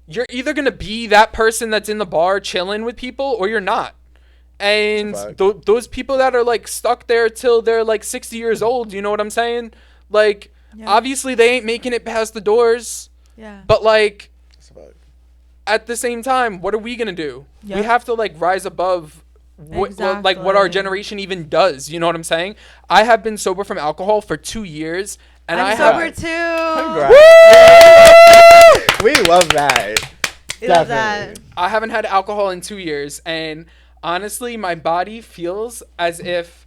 you're either gonna be that person that's in the bar chilling with people, or you're not. And That's a fact. those people that are like stuck there till they're like 60 years old, you know what I'm saying? Like, Yeah. obviously they ain't making it past the doors, Yeah. but like, That's a fact. at the same time, what are we gonna do? Yep. We have to like rise above what like what our Exactly. generation even does. You know what I'm saying? I have been sober from alcohol for 2 years, and I I'm have sober too. Congrats. We love that. We love Definitely. that. I haven't had alcohol in 2 years, and honestly, my body feels as if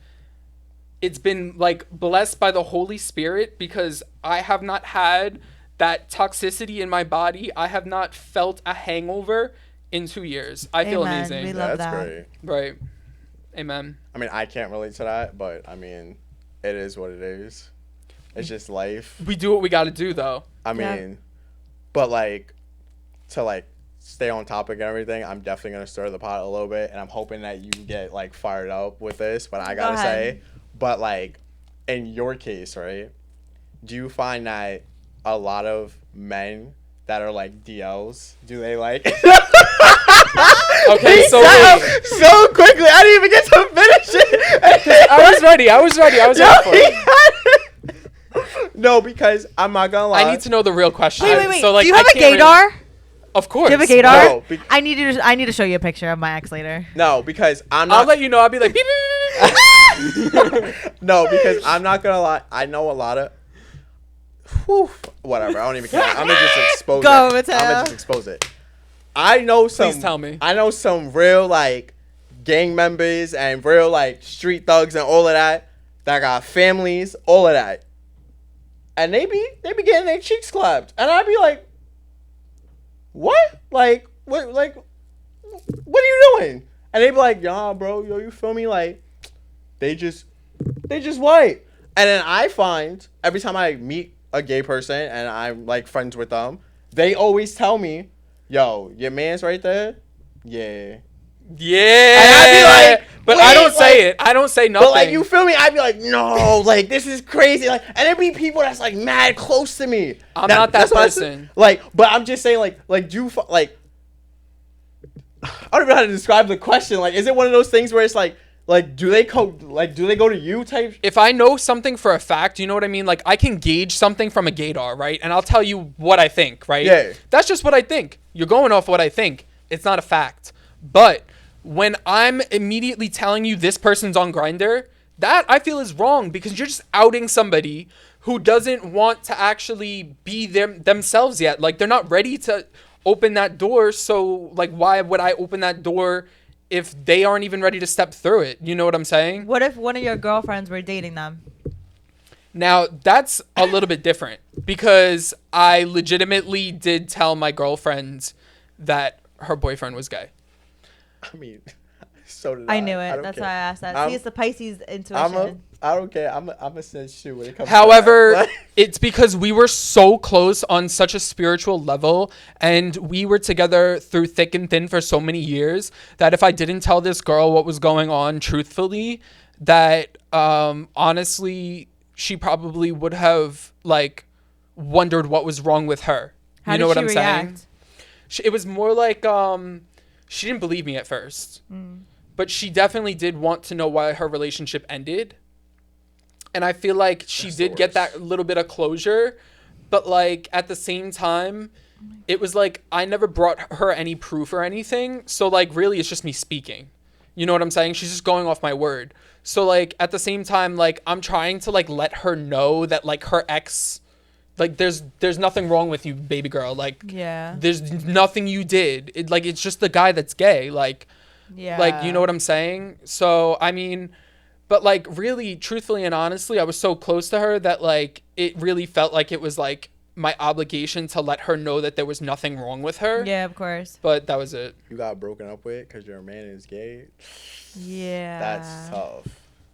it's been like blessed by the Holy Spirit because I have not had that toxicity in my body. I have not felt a hangover in 2 years. I feel Amen. amazing. We love That's that. great. Right. Amen. I mean, I can't relate to that, but I mean, it is what it is. It's just life. We do what we got to do, though. I Yeah. mean, but like, to like stay on topic and everything, I'm definitely gonna stir the pot a little bit, and I'm hoping that you get like fired up with this. But I gotta say, but like, in your case, right? Do you find that a lot of men that are like DLs, do they like? Okay, so wait. so quickly. I didn't even get to finish it. I was ready. I was ready for it. No, because I'm not gonna lie. I need to know the real question. Wait. So, like, Do you have I a can't gaydar? really- Of course. Do you have a gaydar? No, I need to show you a picture of my ex later. No, because I'm not. I'll let you know. I'll be like, beep, beep, beep, beep. No, because I'm not gonna lie. I know a lot of. Whew, whatever. I don't even care. I'm gonna just expose Go, it. Mateo. I'm gonna just expose it. I know some. Please tell me. I know some real like gang members and real like street thugs and all of that got families, all of that, and they be getting their cheeks clapped, and I'd be like, what? Like what? Like what are you doing? And they be like, yeah, bro, yo, you feel me? Like they just white. And then I find every time I meet a gay person and I'm like friends with them, they always tell me, yo, your man's right there? Yeah. Yeah. And I'd be like, but wait, I don't say like- it. I don't say nothing. But like you feel me? I'd be like, no, like this is crazy. Like, and there'd be people that's like mad close to me. I'm not that that's what I person. said. Like, but I'm just saying, like do you like? I don't even know how to describe the question. Like, is it one of those things where it's like do they go to you type? If I know something for a fact, you know what I mean? Like, I can gauge something from a gaydar, right? And I'll tell you what I think, right? Yeah. That's just what I think. You're going off what I think. It's not a fact. But when I'm immediately telling you this person's on Grindr, that I feel is wrong because you're just outing somebody who doesn't want to actually be themselves yet. Like, they're not ready to open that door. So, like, why would I open that door if they aren't even ready to step through it? You know what I'm saying? What if one of your girlfriends were dating them? Now, that's a little bit different because I legitimately did tell my girlfriend that her boyfriend was gay. I mean, so did I. I knew it. don't That's care. why I asked that. I'm- See, it's the Pisces intuition. I don't care. I'm a sense shoe when it comes. However, to that. it's because we were so close on such a spiritual level and we were together through thick and thin for so many years that if I didn't tell this girl what was going on truthfully, that honestly, she probably would have like wondered what was wrong with her. How You know did what she I'm react? saying? It was more like she didn't believe me at first, but she definitely did want to know why her relationship ended. And I feel like she That's the did get worst. that little bit of closure, but like at the same time, it was like I never brought her any proof or anything. So like really it's just me speaking. You know what I'm saying? She's just going off my word. So like at the same time, like I'm trying to like let her know that like her ex, like there's nothing wrong with you, baby girl. Like Yeah. there's nothing you did. It's just the guy that's gay. Like Yeah. you know what I'm saying? So I mean, but like really, truthfully and honestly, I was so close to her that like it really felt like it was like my obligation to let her know that there was nothing wrong with her. Yeah, of course. But that was it. You got broken up with because your man is gay. Yeah. That's tough.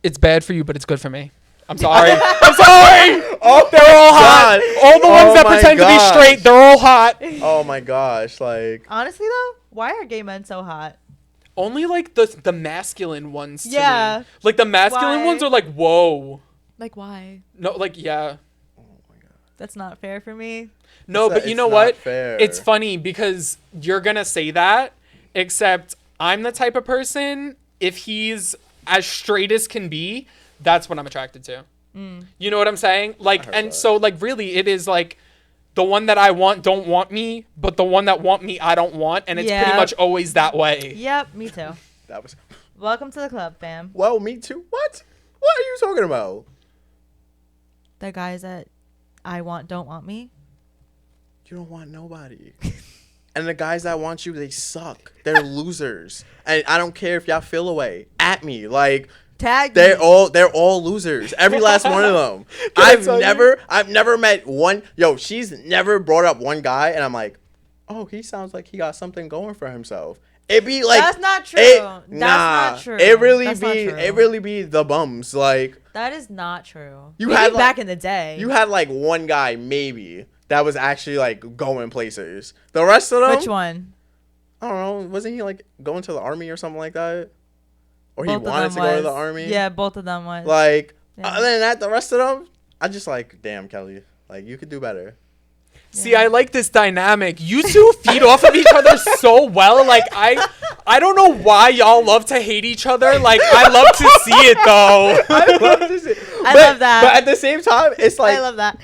It's bad for you, but it's good for me. I'm sorry. I'm sorry. Oh, They're all hot. God. All the ones Oh that my pretend to be gosh. straight, they're all hot. Oh my gosh! Like, Honestly though, why are gay men so hot? Only like the masculine ones. To Yeah. me. Like the masculine Why? ones are like, whoa. Like why? No, like yeah. That's not fair for me. No, but you it's know not what? fair. It's funny because you're gonna say that, except I'm the type of person, if he's as straight as can be, that's what I'm attracted to. You know what I'm saying? Like, heard and that. so like really it is like the one that I want don't want me, but the one that want me I don't want, and it's Yeah. pretty much always that way. Yep, me too. that was. Welcome to the club, fam. Well, me too. What? What are you talking about? The guys that I want don't want me. You don't want nobody. And the guys that want you, they suck. They're losers. And I don't care if y'all feel away. At me, like. Tag They're me. all losers. Every last one of them. I tell I've never met one. Yo, she's never brought up one guy, and I'm like, oh, he sounds like he got something going for himself. It be like That's not true. That's not true. It really That's not be true. it really be the bums. Like That is not true. You Maybe had, like- back in the day. you had like one guy maybe that was actually like going places. The rest of them, Which one? I don't know. Wasn't he like going to the army or something like that? Or he Both of wanted them to go to the was. army? Yeah, both of them was. Like, Yeah. other than that, the rest of them, I just like, damn, Kelly. Like, you could do better. See, I like this dynamic. You two feed off of each other so well. Like I don't know why y'all love to hate each other. Like, I love to see it, though. I love to see. I love that. But at the same time, it's like I love that.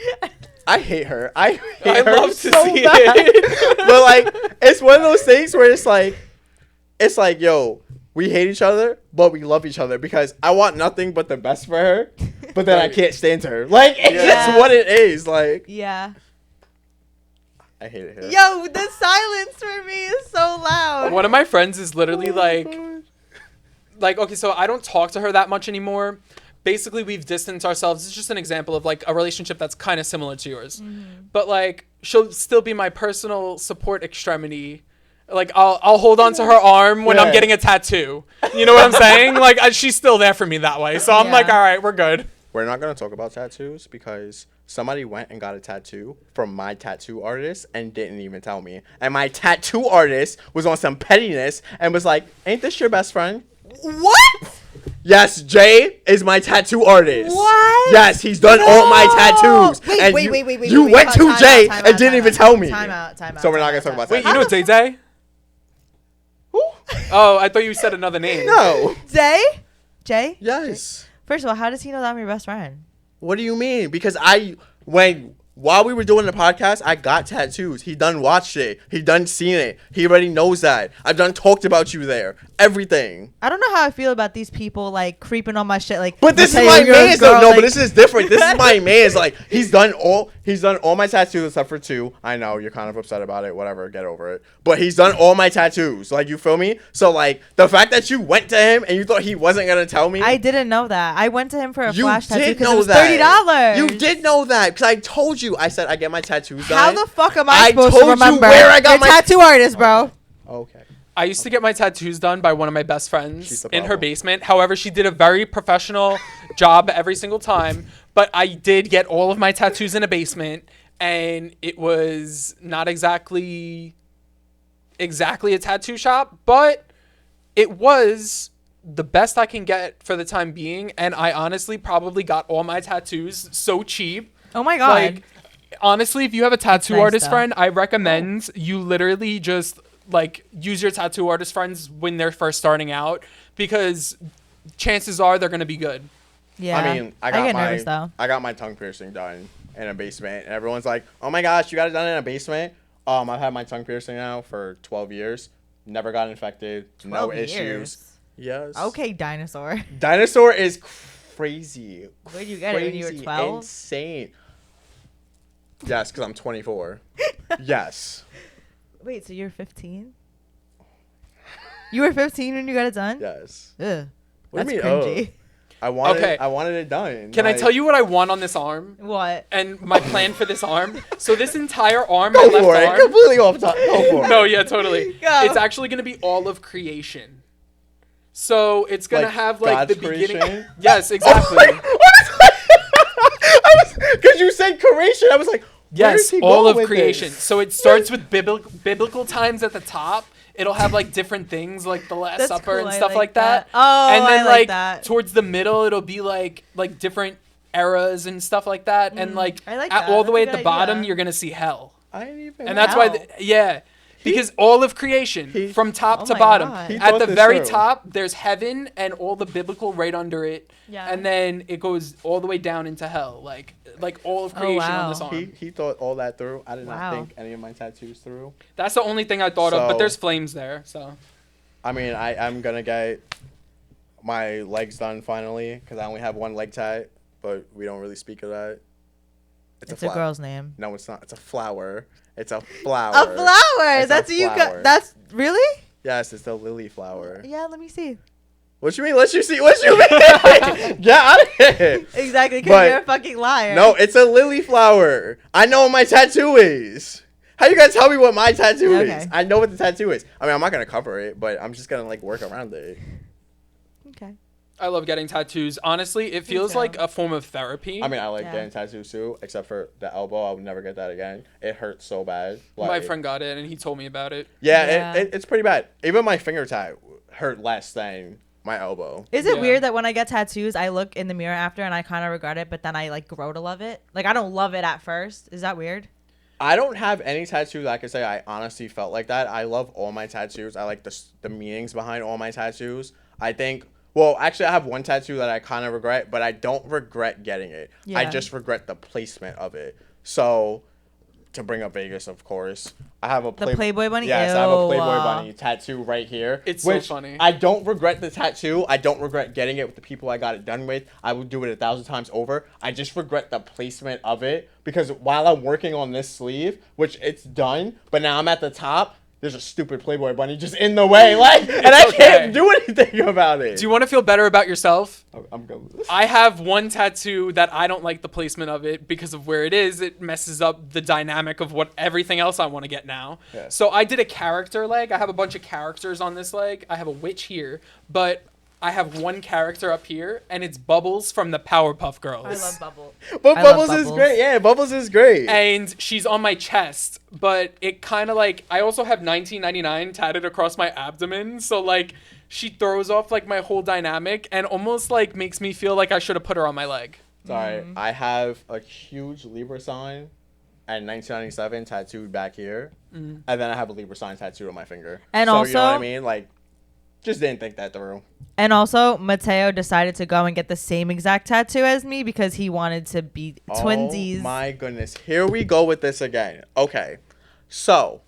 I hate her. I hate her love to so see bad. it. But like, it's one of those things where it's like, yo, we hate each other, but we love each other because I want nothing but the best for her, but then I can't stand her. Like, it's just what it is. Like, yeah. I hate it here. Yo, the silence for me is so loud. One of my friends is literally like, okay, so I don't talk to her that much anymore. Basically, we've distanced ourselves. It's just an example of like a relationship that's kind of similar to yours. But like, she'll still be my personal support extremity. Like, I'll hold on to her arm when I'm getting a tattoo. You know what I'm saying? Like, she's still there for me that way. So I'm like, all right, we're good. We're not going to talk about tattoos because somebody went and got a tattoo from my tattoo artist and didn't even tell me. And my tattoo artist was on some pettiness and was like, ain't this your best friend? What? Yes, Jay is my tattoo artist. What? Yes, he's done all my tattoos. Wait, and you went to Jay and didn't even tell me. Time out. So we're not going to talk about Wait, tattoos. you know Zay? Who? Oh, I thought you said another name. No. Zay? Jay? Yes. First of all, how does he know that I'm your best friend? What do you mean? Because while we were doing the podcast, I got tattoos. He done watched it. He done seen it. He already knows that. I've done talked about you there. Everything. I don't know how I feel about these people like creeping on my shit. Like, But this is Mateo, my you're a man's girl, though. No, like- but this is different. This is my man's. Like, he's done all my tattoos except for 2. I know you're kind of upset about it. Whatever, get over it. But he's done all my tattoos. Like, you feel me? So like the fact that you went to him and you thought he wasn't gonna tell me. I didn't know that. I went to him for a You flash tattoo did because it know was that. $30. You did know that because I told you. I said I get my tattoos done. How the fuck am I I supposed told to you remember? where I got You're a my tattoo artist, bro. Okay. I used to get my tattoos done by one of my best She's friends the in her problem. basement. However, she did a very professional job every single time. But I did get all of my tattoos in a basement, and it was not exactly a tattoo shop, but it was the best I can get for the time being. And I honestly probably got all my tattoos so cheap. Oh my god. Like, honestly, if you have a tattoo nice, artist though. friend, I recommend you literally just like use your tattoo artist friends when they're first starting out, because chances are they're gonna be good. yeah. I mean, I get got nervous though. my tongue piercing done in a basement, and everyone's like, "Oh my gosh, you got it done in a basement?" I've had my tongue piercing now for 12 years. Never got infected. No 12 issues. years. Yes. Okay, dinosaur. Dinosaur is crazy. Where'd you get it when you were Crazy, 12? Insane. Yes, because I'm 24. Yes. Wait, so you're 15? You were 15 when you got it done? Yes. Ugh. What do That's you mean, cringy. I wanted Okay. it done. Can I tell you what I want on this arm What? and my plan for this arm? So this entire arm, Go my for left it. arm. Completely off top. Go for it. No, yeah, totally. Go. It's actually gonna be all of creation. So it's gonna Like have like God's the beginning. creation? Yes, exactly. Because you said creation, I was like, where is Yes, he all going of with creation. this? So it starts with biblical times at the top. It'll have like different things like the Last That's Supper cool, and I stuff like like that. that. Oh, and then I like that. towards the middle, it'll be like different eras and stuff like that. And like, I like at, that. all the That's way a at the good bottom, idea. you're gonna see hell. I didn't even And know. that's why, Hell. because all of creation, from top Oh to my bottom, God. He at thought the this very through. top, there's heaven and all the biblical right under it. Yeah. And then it goes all the way down into hell, like all of creation wow. on this arm. He thought all that through. I did Wow. not think any of my tattoos through. That's the only thing I thought of, but So- there's flames there, so. I mean, I'm going to get my legs done finally because I only have one leg tat, but we don't really speak of that. It's a girl's name. No, it's not. It's a flower. It's a flower. A flower. It's a That's what you flower. got. That's really? Yes, it's the lily flower. Yeah, let me see. What you mean? Let you see. What you mean? Get out of here. Exactly, because But- you're a fucking liar. No, it's a lily flower. I know what my tattoo is. How you gonna tell me what my tattoo Okay. is? I know what the tattoo is. I mean, I'm not gonna cover it, but I'm just gonna like work around it. Okay. I love getting tattoos. Honestly, it feels too. like a form of therapy. I mean, I like Yeah. getting tattoos too, except for the elbow. I would never get that again. It hurts so bad. my Like, friend got it and he told me about it. Yeah, Yeah. it's pretty bad. Even my finger tat hurt less than my elbow. Is it Yeah. weird that when I get tattoos, I look in the mirror after and I kind of regret it, but then I like grow to love it? Like I don't love it at first. Is that weird? I don't have any tattoo that I can say I honestly felt like that. I love all my tattoos. I like the meanings behind all my tattoos. I think, well, actually, I have one tattoo that I kind of regret, but I don't regret getting it. Yeah. I just regret the placement of it. So, to bring up Vegas, of course, I have a Playboy bunny? Yes, I have a Playboy Ew. bunny tattoo right here. It's so funny. I don't regret the tattoo. I don't regret getting it with the people I got it done with. I would do it 1,000 times over. I just regret the placement of it because while I'm working on this sleeve, which it's done, but now I'm at the top, there's a stupid Playboy bunny just in the way, like, and I can't do anything about it. Do you want to feel better about yourself? I'm good with this. I have one tattoo that I don't like the placement of it because of where it is. It messes up the dynamic of what everything else I want to get now. Yeah. So I did a character leg. I have a bunch of characters on this leg. I have a witch here, but I have one character up here, and it's Bubbles from the Powerpuff Girls. I love Bubble. But I Bubbles love is Bubbles. great. Yeah, Bubbles is great. And she's on my chest, but it kind of like, I also have 1999 tatted across my abdomen, so like she throws off like my whole dynamic and almost like makes me feel like I should have put her on my leg. Sorry, I have a huge Libra sign and 1997 tattooed back here, and then I have a Libra sign tattooed on my finger. And so, also, you know what I mean? Like, just didn't think that through. And also, Mateo decided to go and get the same exact tattoo as me because he wanted to be twinsies. Oh my goodness, here we go with this again. Okay, so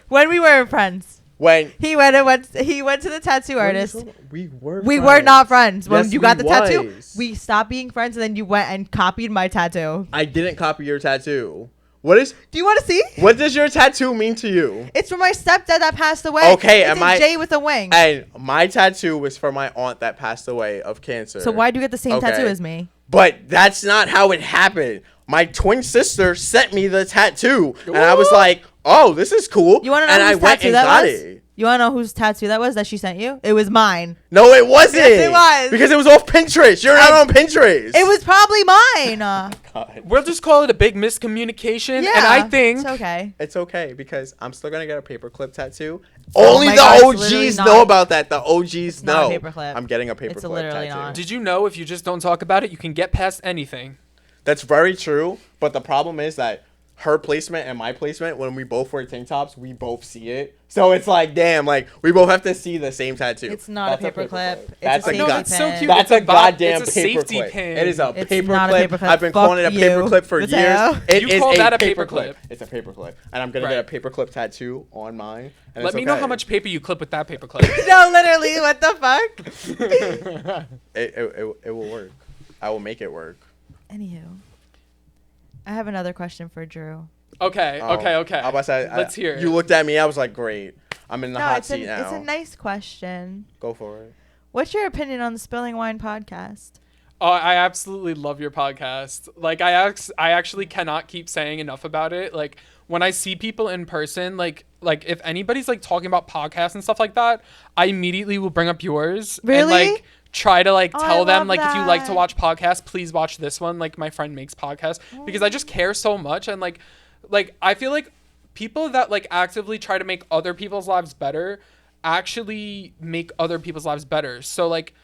When we were friends, when he went to the tattoo artist. we were not friends. When Yes, you got we the tattoo, was. we stopped being friends, and then you went and copied my tattoo. I didn't copy your tattoo. Do you want to see? What does your tattoo mean to you? It's for my stepdad that passed away. Okay, it's am a I- J with a wing. And my tattoo was for my aunt that passed away of cancer. So why do you get the same Okay. tattoo as me? But that's not how it happened. My twin sister sent me the tattoo, and I was like, "Oh, this is cool." You want to know and I whose went tattoo and that got was? it. You want to know whose tattoo that was that she sent you? It was mine. No, it wasn't. Yes, it was. Because it was off Pinterest. You're not on Pinterest. It was probably mine. God. We'll just call it a big miscommunication, Yeah, and I think it's okay. It's okay because I'm still gonna get a paperclip tattoo. Oh Only my the God, it's literally OGs not- know about that. The OGs not a know. paperclip. I'm getting a paperclip It's literally tattoo. not. Did you know if you just don't talk about it, you can get past anything? That's very true, but the problem is that her placement and my placement, when we both wear tank tops, we both see it. So it's like, damn, like we both have to see the same tattoo. It's not That's a paperclip. It's That's a a safety No, god- that's so pin. cute. That's It's a goddamn it's a safety paperclip. pin. It is a It's not a paperclip. paperclip. I've been Fuck calling it a you, paperclip for Mateo. years. It You is call a that a paperclip. paperclip. It's a paperclip, and I'm gonna Right. get a paperclip tattoo on mine. And Let it's me know okay. how much paper you clip with that paperclip. No, literally, what the fuck? It will work. I will make it work. Anywho, I have another question for Drew. Okay. I'm about to say, Let's hear it. You looked at me. I was like, great. I'm in the hot seat now. it's a nice question. Go for it. What's your opinion on the Spilling Wine podcast? Oh, I absolutely love your podcast. Like, I actually cannot keep saying enough about it. Like, when I see people in person, like if anybody's like talking about podcasts and stuff like that, I immediately will bring up yours. And Really? like try to like Oh, I tell them love like if you like to that. watch podcasts, please watch this one. Like my friend makes podcasts because I just care so much, and like I feel like people that like actively try to make other people's lives better actually make other people's lives better. So like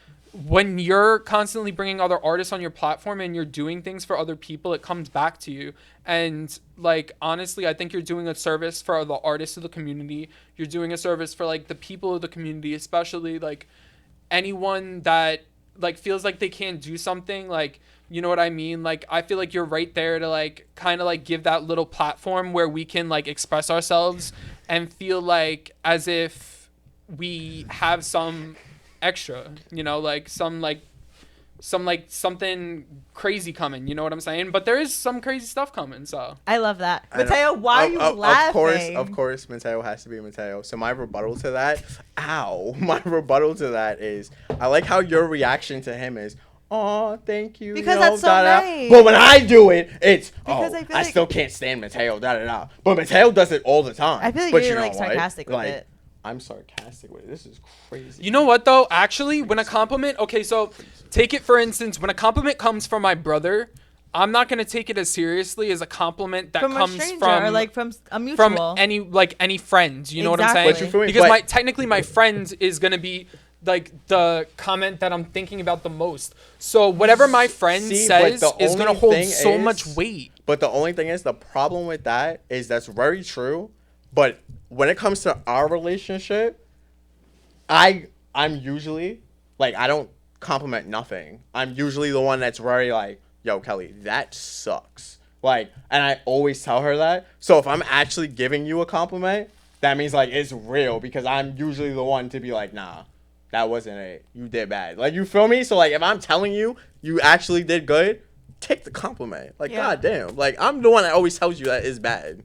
when you're constantly bringing other artists on your platform and you're doing things for other people, it comes back to you. And like honestly, I think you're doing a service for the artists of the community. You're doing a service for like the people of the community, especially like anyone that like feels like they can't do something, like, you know what I mean? Like I feel like you're right there to like kind of like give that little platform where we can like express ourselves and feel like as if we have some extra, you know, like something crazy coming, you know what I'm saying? But there is some crazy stuff coming, so I love that. I know. Mateo, why are you laughing? Of course, Mateo has to be Mateo. So my rebuttal to that, my rebuttal to that is, I like how your reaction to him is, oh, thank you. Because you know, that's so da-da. nice. But when I do it, it's, Because oh, I feel I like- still can't stand Mateo, da-da-da. But Mateo does it all the time. I feel like But you're you know like what? sarcastic with Like, it. I'm sarcastic with it. This is crazy. you know what though? Actually, when a compliment, okay, so take it for instance, when a compliment comes from my brother, I'm not gonna take it as seriously as a compliment that From comes a stranger from or like from a mutual. from any friend. You know what I'm Exactly. saying? But you feel me? Because But- technically my friend is gonna be like the comment that I'm thinking about the most. So whatever my friend See, but says the is gonna only hold thing so is- much weight. But the only thing is, the problem with that is that's very true. But when it comes to our relationship, I'm usually like, I don't compliment nothing. I'm usually the one that's very like, yo, Kelly, that sucks. Like, and I always tell her that. So if I'm actually giving you a compliment, that means like it's real, because I'm usually the one to be like, nah, that wasn't it. You did bad. Like, you feel me? So like, if I'm telling you you actually did good, take the compliment. Like, goddamn. Like, I'm the one that always tells you that is bad.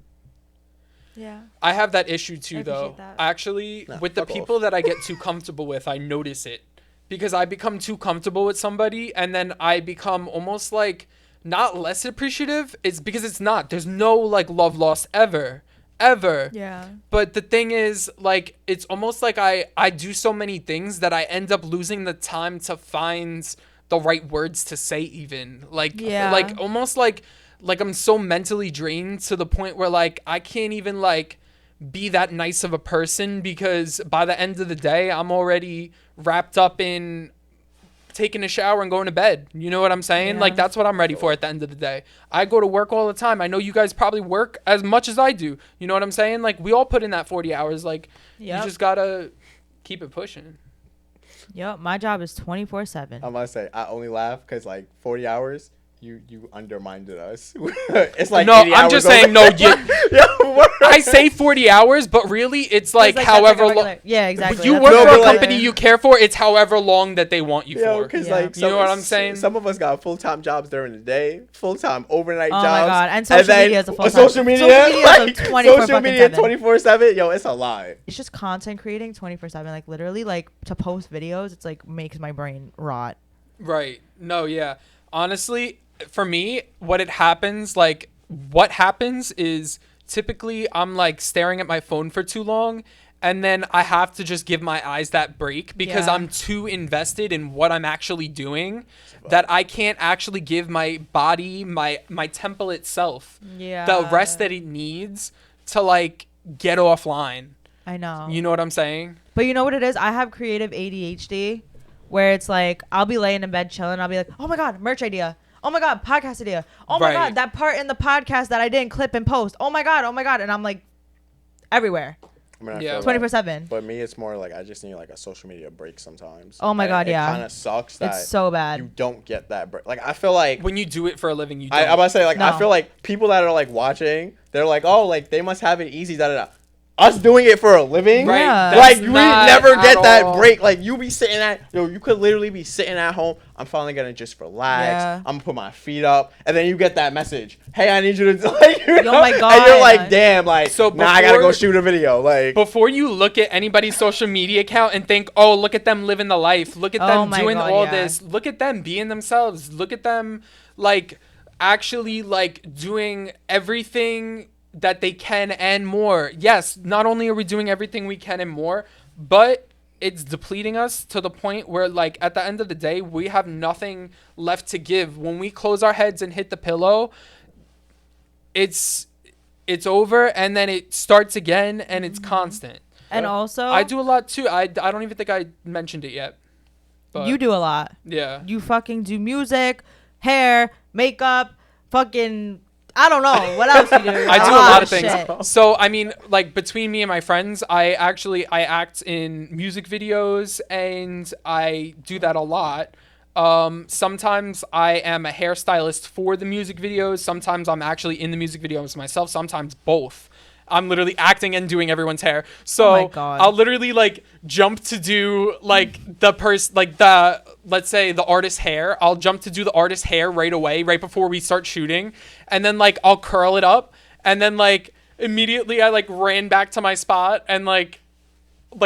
Yeah. I have that issue too, though. That. Actually, with the people that I get too comfortable with, I notice it. Because I become too comfortable with somebody, and then I become almost like not less appreciative. It's because it's not. There's no like love lost ever. Yeah. But the thing is, like, it's almost like I do so many things that I end up losing the time to find the right words to say, even. Like, like almost like I'm so mentally drained to the point where like I can't even like be that nice of a person, because by the end of the day I'm already wrapped up in taking a shower and going to bed. You know what I'm saying? Like, that's what I'm ready for at the end of the day. I go to work all the time. I know you guys probably work as much as I do. You know what I'm saying? Like, we all put in that 40 hours. Like, you just gotta keep it pushing. Yep, my job is 24/7. I'm gonna say, I only laugh because like 40 hours, you undermined us. It's like, no, I'm just saying, no, I say 40 hours, but really it's like however long. Yeah, exactly. You work for a company you care for, it's however long that they want you for. Because like, you know what I'm saying? Some of us got full-time jobs during the day, full-time overnight jobs. Oh my God, and social media is a full-time. Social media is 24/7. Yo, it's a lot. It's just content creating 24/7. Like, literally, like, to post videos, it's like makes my brain rot. Right. No, yeah. Honestly, for me, what happens is typically I'm like staring at my phone for too long, and then I have to just give my eyes that break, because I'm too invested in what I'm actually doing that I can't actually give my body, my temple itself, the rest that it needs to like get offline. I know. You know what I'm saying? But you know what it is? I have creative ADHD, where it's like I'll be laying in bed chilling. I'll be like, oh my God, merch idea. Oh my God, podcast idea. Oh my God, that part in the podcast that I didn't clip and post. Oh my God. And I'm like everywhere. I mean, 24/7. But me, it's more like I just need like a social media break sometimes. Oh my God, it kind of sucks that it's so bad. You don't get that break. Like, I feel like when you do it for a living, you don't. I'm about to say, like, I feel like people that are like watching, they're like, oh, like they must have it easy. Da da da. Us doing it for a living, right? Yeah. Like, we never get that break. Like, you be sitting you could literally be sitting at home. I'm finally gonna just relax. Yeah. I'm gonna put my feet up, and then you get that message. Hey, I need you to like, oh my God. And you're like, damn, like, so now I gotta go shoot a video. Like, before you look at anybody's social media account and think, oh, look at them living the life. Look at them doing all this. Look at them being themselves. Look at them like actually like doing everything that they can and more. Yes, not only are we doing everything we can and more, but it's depleting us to the point where like at the end of the day we have nothing left to give. When we close our heads and hit the pillow, it's over, and then it starts again, and it's constant. And also I do a lot too. I don't even think I mentioned it yet, but you do a lot. Yeah, you fucking do music, hair, makeup, fucking I don't know. What else you do? I do a lot of things. Shit. So, I mean, like, between me and my friends, I act in music videos, and I do that a lot. Sometimes I am a hairstylist for the music videos. Sometimes I'm actually in the music videos myself. Sometimes both. I'm literally acting and doing everyone's hair. So I'll literally like jump to do like let's say the artist's hair. I'll jump to do the artist's hair right away, right before we start shooting. And then like I'll curl it up, and then like immediately I like ran back to my spot and like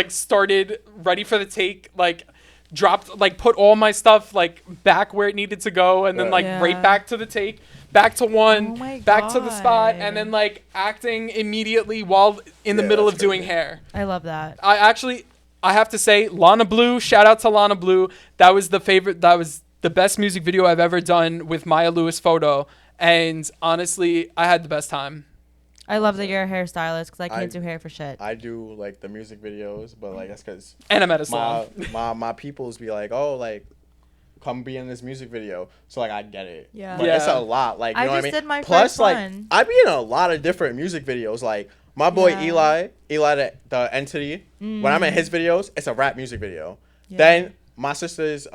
started ready for the take, like dropped, like put all my stuff like back where it needed to go, and then right back to the take. Back to one, back to the spot, and then like acting immediately while in the middle of doing hair. I love that. I have to say, Lana Blue, shout out to Lana Blue. That was the best music video I've ever done with Maya Lewis photo. And honestly, I had the best time. I love that you're a hairstylist, because I can't do hair for shit. I do like the music videos, but like that's because and I'm at a salon. My peoples be like, oh, like come be in this music video. So like I get it. Yeah. But it's a lot. Like you know what I mean? Did my Plus first like one. I be in a lot of different music videos. Like my boy Eli the Entity. When I'm in his videos, it's a rap music video. Yeah. Then my sister's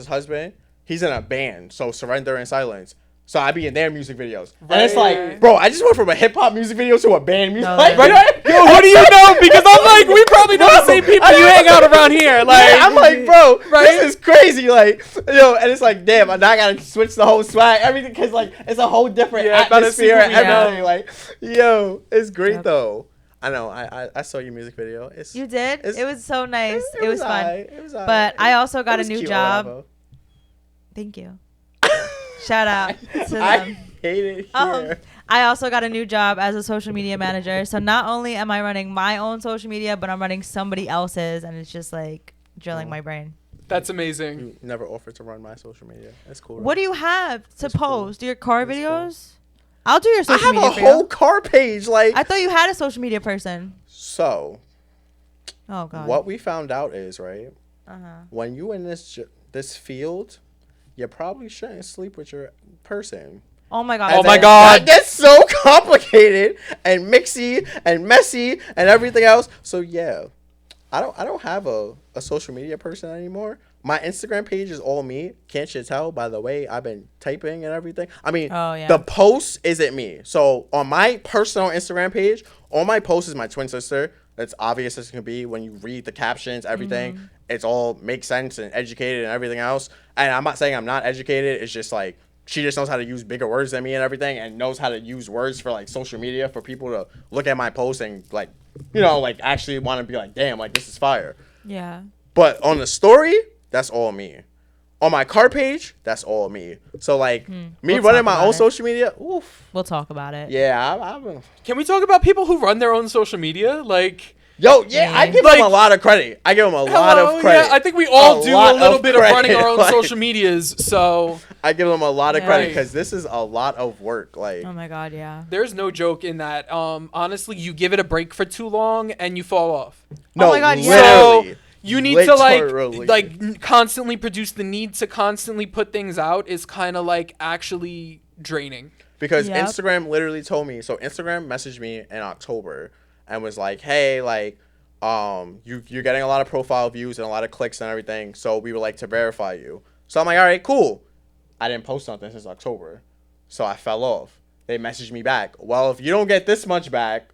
husband, he's in a band, so Surrender in Silence. So I be in their music videos. Right. And it's like, bro, I just went from a hip hop music video to a band music. No, like, yo, what do you know? Because I'm like, we probably know the same people you hang out around here. Like, yeah, I'm like, bro, this is crazy. Like, and it's like, damn, now I gotta switch the whole swag, everything, because like it's a whole different atmosphere and everything. Like, yo, it's great though. I know. I saw your music video. You did? It was so nice. It was fun. It was but I also got a new job. Thank you. Shout out to them. I hate it here. I also got a new job as a social media manager. So not only am I running my own social media, but I'm running somebody else's, and it's just like drilling my brain. That's amazing. You never offered to run my social media. That's cool. What do you have to post? Do your car videos? Cool. I'll do your social media. I have a whole car page. Like, I thought you had a social media person. So, oh god, what we found out is right. When you in this field, you probably shouldn't sleep with your person. Oh my god. Oh my god. That gets so complicated and mixy and messy and everything else. So yeah, I don't have a social media person anymore. My Instagram page is all me. Can't you tell by the way I've been typing and everything? I mean, the post isn't me. So on my personal Instagram page, all my posts is my twin sister. That's obvious as can be when you read the captions, everything. It's all makes sense and educated and everything else. And I'm not saying I'm not educated. It's just like she just knows how to use bigger words than me and everything, and knows how to use words for like social media for people to look at my posts and like, you know, like actually want to be like, damn, like this is fire. Yeah. But on the story, that's all me. On my car page, that's all me. So like me running my own social media, oof. We'll talk about it. Yeah, Can we talk about people who run their own social media? Like, yo, yeah, I give them a lot of credit. I give them a lot of credit. Yeah, I think we all do a little bit of running our own social medias. So I give them a lot of credit because this is a lot of work. Like, oh my god, yeah. There's no joke in that. Honestly, you give it a break for too long and you fall off. No, oh my god, literally. So you need to like constantly produce. The need to constantly put things out is kind of like actually draining. Because Instagram literally told me. So Instagram messaged me in October and was like, hey, like, you're getting a lot of profile views and a lot of clicks and everything, so we would like to verify you. So I'm like, all right, cool. I didn't post something since October, so I fell off. They messaged me back. Well, if you don't get this much back,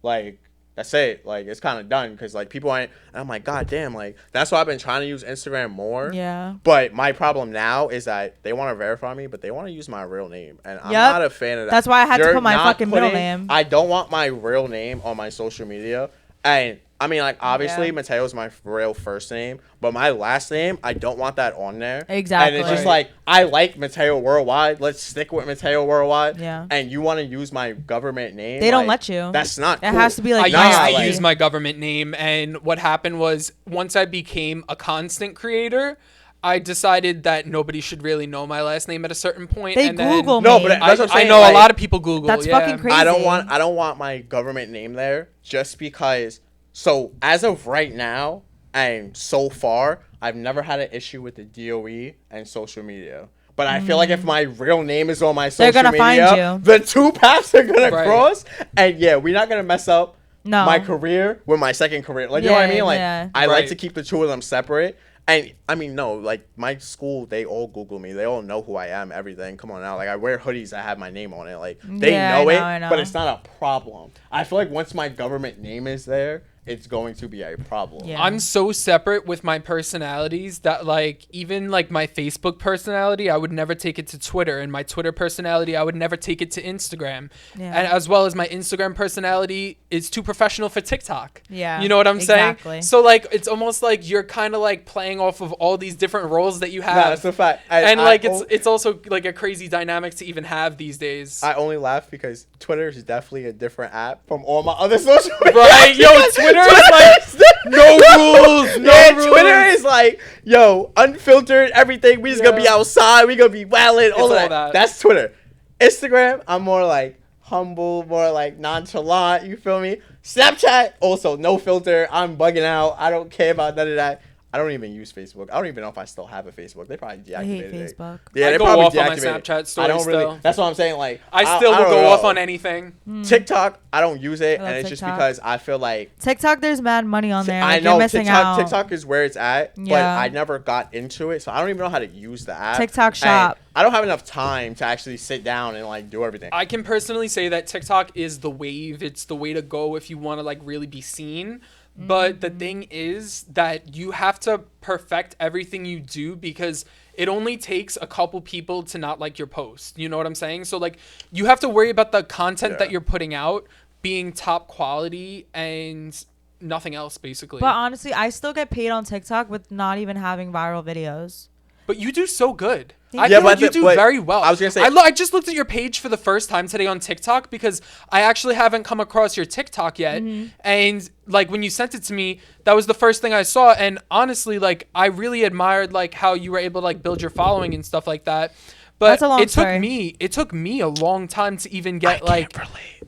like, that's it. Like, it's kind of done because like people ain't. And I'm like, god damn, like that's why I've been trying to use Instagram more. Yeah. But my problem now is that they want to verify me, but they want to use my real name, and I'm not a fan of that. That's why I had to put my fucking middle name. I don't want my real name on my social media, and I mean, like, obviously, Mateo's my real first name, but my last name, I don't want that on there. Exactly. And it's just like, I like Mateo Worldwide. Let's stick with Mateo Worldwide. Yeah. And you want to use my government name? They don't let you. That's not cool. It has to be like, I used to use my government name, and what happened was once I became a constant creator, I decided that nobody should really know my last name at a certain point. They Google me. No, but that's what I'm saying. I know a lot of people Google. That's fucking crazy. I don't want my government name there just because. So as of right now, and so far, I've never had an issue with the DOE and social media. But I feel like if my real name is on my social media, find you. the two paths are gonna cross. And yeah, we're not gonna mess up my career with my second career. Like, you know what I mean? Like, I like to keep the two of them separate. And I mean, no, like my school, they all Google me. They all know who I am, everything. Come on now. Like, I wear hoodies that have my name on it. Like, they know it, but it's not a problem. I feel like once my government name is there, it's going to be a problem. Yeah. I'm so separate with my personalities that like even like my Facebook personality, I would never take it to Twitter, and my Twitter personality, I would never take it to Instagram. Yeah. And as well as my Instagram personality is too professional for TikTok. Yeah. You know what I'm saying? So like it's almost like you're kind of like playing off of all these different roles that you have. No, that's a fact. It's also like a crazy dynamic to even have these days. I only laugh because Twitter is definitely a different app from all my other social media. Right, yo, Twitter is like no rules. No rules. Twitter is like, yo, unfiltered, everything. We just gonna be outside. We gonna be wilding, all of that. That's Twitter. Instagram, I'm more like humble, more like nonchalant. You feel me? Snapchat, also no filter. I'm bugging out. I don't care about none of that. I don't even use Facebook. I don't even know if I still have a Facebook. They probably deactivated I hate it. Facebook. Yeah, I they go probably off on my deactivated it. Snapchat stories I don't really. still. That's what I'm saying. Like I still will don't go know. off on anything. TikTok, I don't use it, I and love it's just TikTok. because I feel like TikTok, there's mad money on there. I Like, know you're missing out. TikTok is where it's at, but Yeah. I never got into it, so I don't even know how to use the app. TikTok And shop. I don't have enough time to actually sit down and like do everything. I can personally say that TikTok is the wave. It's the way to go if you want to like really be seen. But the thing is that you have to perfect everything you do because it only takes a couple people to not like your post. You know what I'm saying? So like you have to worry about the content that you're putting out being top quality and nothing else basically. But honestly, I still get paid on TikTok with not even having viral videos. But you do so good. Yeah, I feel like but you do very well. I was gonna say- I just looked at your page for the first time today on TikTok because I actually haven't come across your TikTok yet. And like when you sent it to me, that was the first thing I saw. And honestly, like I really admired like how you were able to like build your following and stuff like that. But That's a long story. it took me a long time to even get like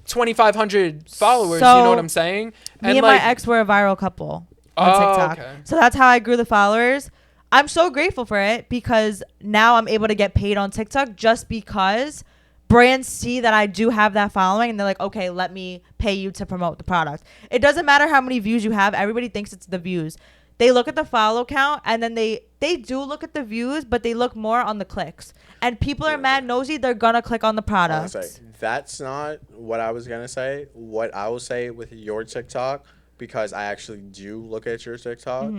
2,500 followers. So, you know what I'm saying? Me and like, my ex were a viral couple on Oh, TikTok. okay. So that's how I grew the followers. I'm so grateful for it because now I'm able to get paid on TikTok just because brands see that I do have that following and they're like, okay, let me pay you to promote the product. It doesn't matter how many views you have. Everybody thinks it's the views. They look at the follow count and then they do look at the views, but they look more on the clicks. And people are mad nosy. They're going to click on the product. Honestly, that's not what I was gonna say. What I will say with your TikTok, because I actually do look at your TikTok,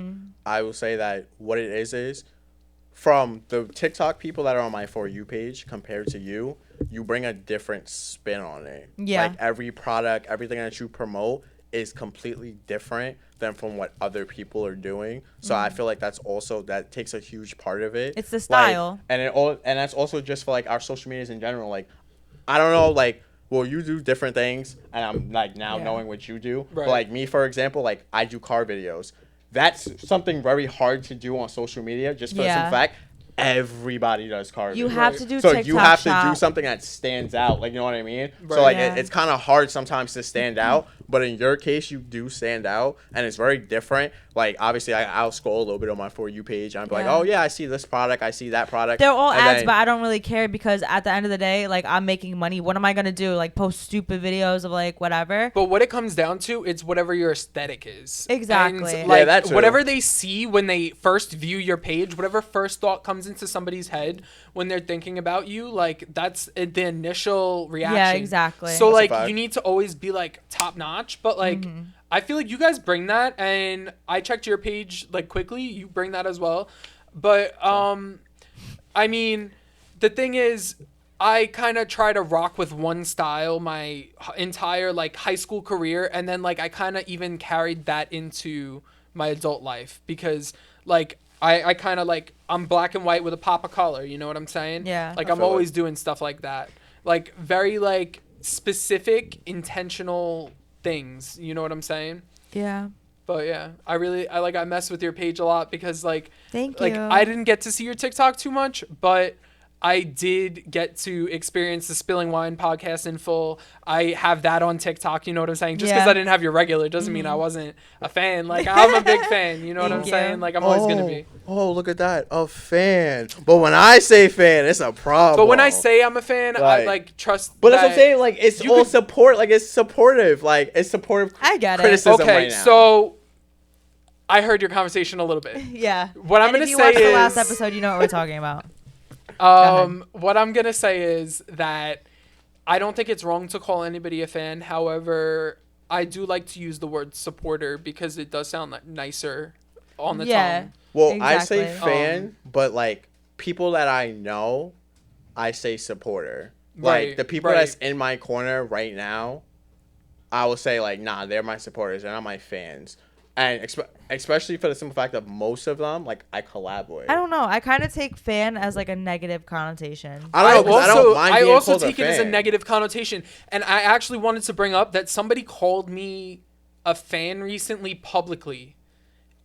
I will say that what it is from the TikTok people that are on my For You page compared to you bring a different spin on it. Yeah. Like every product, everything that you promote is completely different than from what other people are doing. So I feel like that takes a huge part of it. It's the style. Like, and that's also just for like our social medias in general. Like, I don't know, like, well, you do different things, and I'm like now knowing what you do. Right. But like me, for example, like I do car videos. That's something very hard to do on social media, just for the simple fact everybody does car videos. You have to do so TikTok you have to do shop. something that stands out. Like, you know what I mean? Right. So like Yeah. it's kind of hard sometimes to stand out. But in your case, you do stand out, and it's very different. Like, obviously, I'll scroll a little bit on my For You page, and I'll be like, oh, yeah, I see this product, I see that product. They're all And ads, then- but I don't really care because at the end of the day, like, I'm making money. What am I going to do? Like, post stupid videos of, like, whatever? But what it comes down to, it's whatever your aesthetic is. Exactly. And, Yeah, like, that too. whatever they see when they first view your page, whatever first thought comes into somebody's head when they're thinking about you, like, that's the initial reaction. Yeah, exactly. So, That's a like, fact. you need to always be, like, top notch. But, like, I feel like you guys bring that. And I checked your page, like, quickly. You bring that as well. But, I mean, the thing is, I kind of try to rock with one style my entire like high school career, and then like I kind of even carried that into my adult life because like I kind of like I'm black and white with a pop of color, you know what I'm saying? Yeah. Like I I'm feel always it. doing stuff like that, like very like specific, intentional things, you know what I'm saying? Yeah. But yeah, I mess with your page a lot because like Thank like you. I didn't get to see your TikTok too much, but I did get to experience the Spilling Wine podcast in full. I have that on TikTok, you know what I'm saying? Just because Yeah. I didn't have your regular doesn't mean I wasn't a fan. Like I'm a big fan, you know what I'm Thank you. saying? Like I'm always gonna be. Oh, look at that. A fan. But when I say fan, it's a problem. But when I say I'm a fan, I Like- like trust. But that's what I'm that- saying. Like, it's you all could- support. Like, it's supportive. Like, it's supportive I get it. criticism Okay, right now. so I heard your conversation a little bit. Yeah. What I'm And gonna if you say watch the last is- episode, you know what we're talking about. What I'm gonna say is that I don't think it's wrong to call anybody a fan. However, I do like to use the word supporter because it does sound like nicer on the Yeah. tongue. Well, I say Exactly. fan, but like people that I know, I say supporter. Like Right, the people right. that's in my corner right now, I will say like, nah, they're my supporters. They're not my fans. And especially for the simple fact that most of them, like, I collab with. I don't know. I kind of take fan as like a negative connotation. I don't know, 'cause I don't mind I being also called take a it as a fan. negative connotation. And I actually wanted to bring up that somebody called me a fan recently publicly.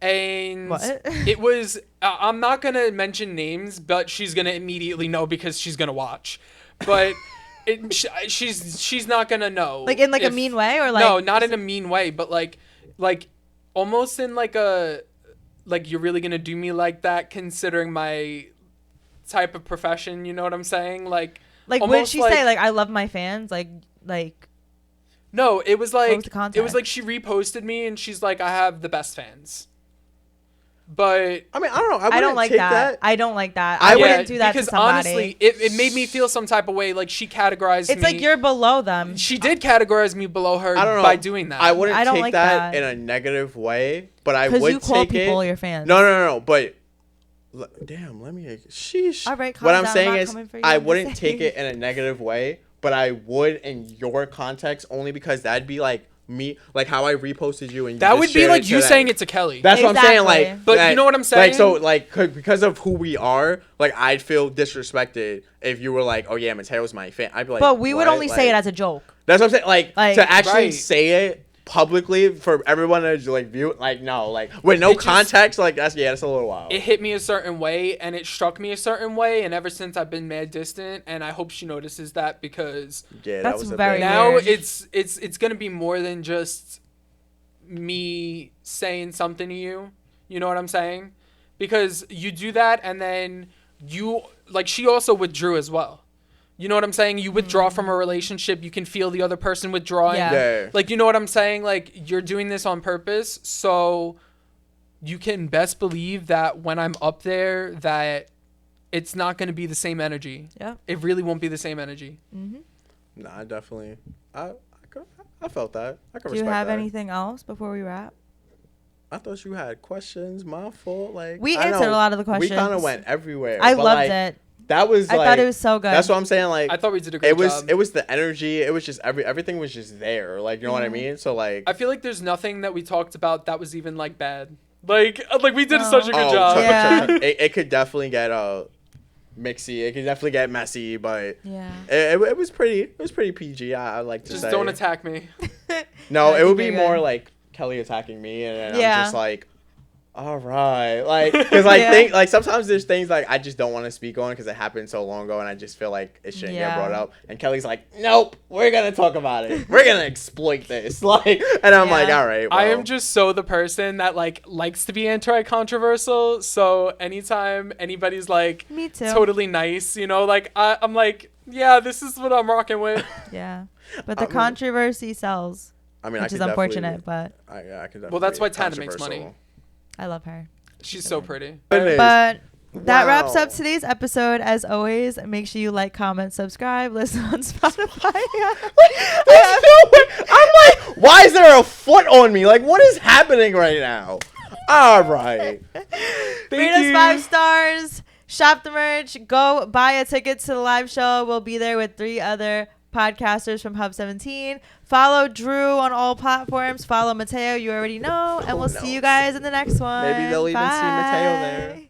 And What? it was, I'm not going to mention names, but she's going to immediately know because she's going to watch. But she's not going to know. Like in like a if- mean way or like no, not in a mean way, but like almost in like a like, you're really gonna do me like that, considering my type of profession? You know what I'm saying? Like would she say like I love my fans? Like no, it was like what was the she reposted me and she's like, I have the best fans. But I mean, I don't know. I don't like that. I don't like that. I I wouldn't wouldn't do that because to somebody. honestly, it made me feel some type of way. Like, she categorized me. It's like you're below them. She did categorize me below her I don't know. by doing that. I wouldn't I don't take like that that. in a negative way, but I Because would you call take people it. your fans. No. But damn, let me. Sheesh. All right, calm what I'm down, saying I'm not is, coming for you, I I'm just wouldn't saying. take it in a negative way, but I would in your context only because that'd be like me, like how I reposted you and you that just would be shared like it you today. saying it to Kelly. That's what I'm saying. Exactly. Like, But that- you know what I'm saying? Like, so, like, because of who we are, like, I'd feel disrespected if you were like, "Oh yeah, Mateo's my fan." I'd be like, But we would "What?" only Like, say it as a joke. That's what I'm saying. Like to actually Right. say it publicly for everyone to like view. Like, no, like with no It just- context. Like that's a little wild. It hit me a certain way and it struck me a certain way, and ever since I've been mad distant, and I hope she notices that, because Yeah, That's that was a very thing. now weird. it's gonna be more than just me saying something to you. You know what I'm saying? Because you do that, and then you, like, she also withdrew as well. You know what I'm saying? You withdraw from a relationship, you can feel the other person withdrawing. Yeah. Yeah. Like, you know what I'm saying? Like, you're doing this on purpose, so you can best believe that when I'm up there, that it's not going to be the same energy. Yeah. It really won't be the same energy. Nah, I definitely. I felt that. I could Do you respect have that. anything else before we wrap? I thought you had questions. My fault. Like We I answered know a lot of the We kind questions. of went everywhere. I but, loved like, it. That was. I like, thought it was so good. That's what I'm saying. Like I thought we did a great it was. job. It was the energy. It was just everything was just there. Like you know what I mean. So like. I feel like there's nothing that we talked about that was even, like, bad. Like we did No. such a good job. Yeah. It could definitely get mixy. It could definitely get messy, but Yeah. it was pretty. It was pretty PG. I like to Just say. don't attack me. No, I it would think be you're more good. like Kelly attacking me, and then Yeah. I'm just like, all right, like, because like Yeah. sometimes there's things like I just don't want to speak on because it happened so long ago, and I just feel like it shouldn't get brought Yeah. up. And Kelly's like, nope, we're gonna talk about it. We're gonna exploit this, like, and I'm like, Yeah. all right. I well." am just so the person that, like, likes to be anti-controversial. So anytime anybody's, like, Me too. totally nice, you know, like, I'm like, yeah, this is what I'm rocking with. Yeah. But the I mean- controversy sells, I mean, I which could is unfortunate, but I can definitely. Well, that's be why Tana makes money. controversial. I love her. She's so pretty. Goodness. But that wraps Wow. up today's episode. As always, make sure you like, comment, subscribe, listen on Spotify. There's no way. I'm like, why is there a foot on me? Like, what is happening right now? All right. Rate us 5 stars. Shop the merch. Go buy a ticket to the live show. We'll be there with 3 other podcasters from Hub 17. Follow Drew on all platforms. Follow Mateo. You already know. And Who we'll see you knows? guys in the next one. Maybe they'll even see Mateo there. Bye.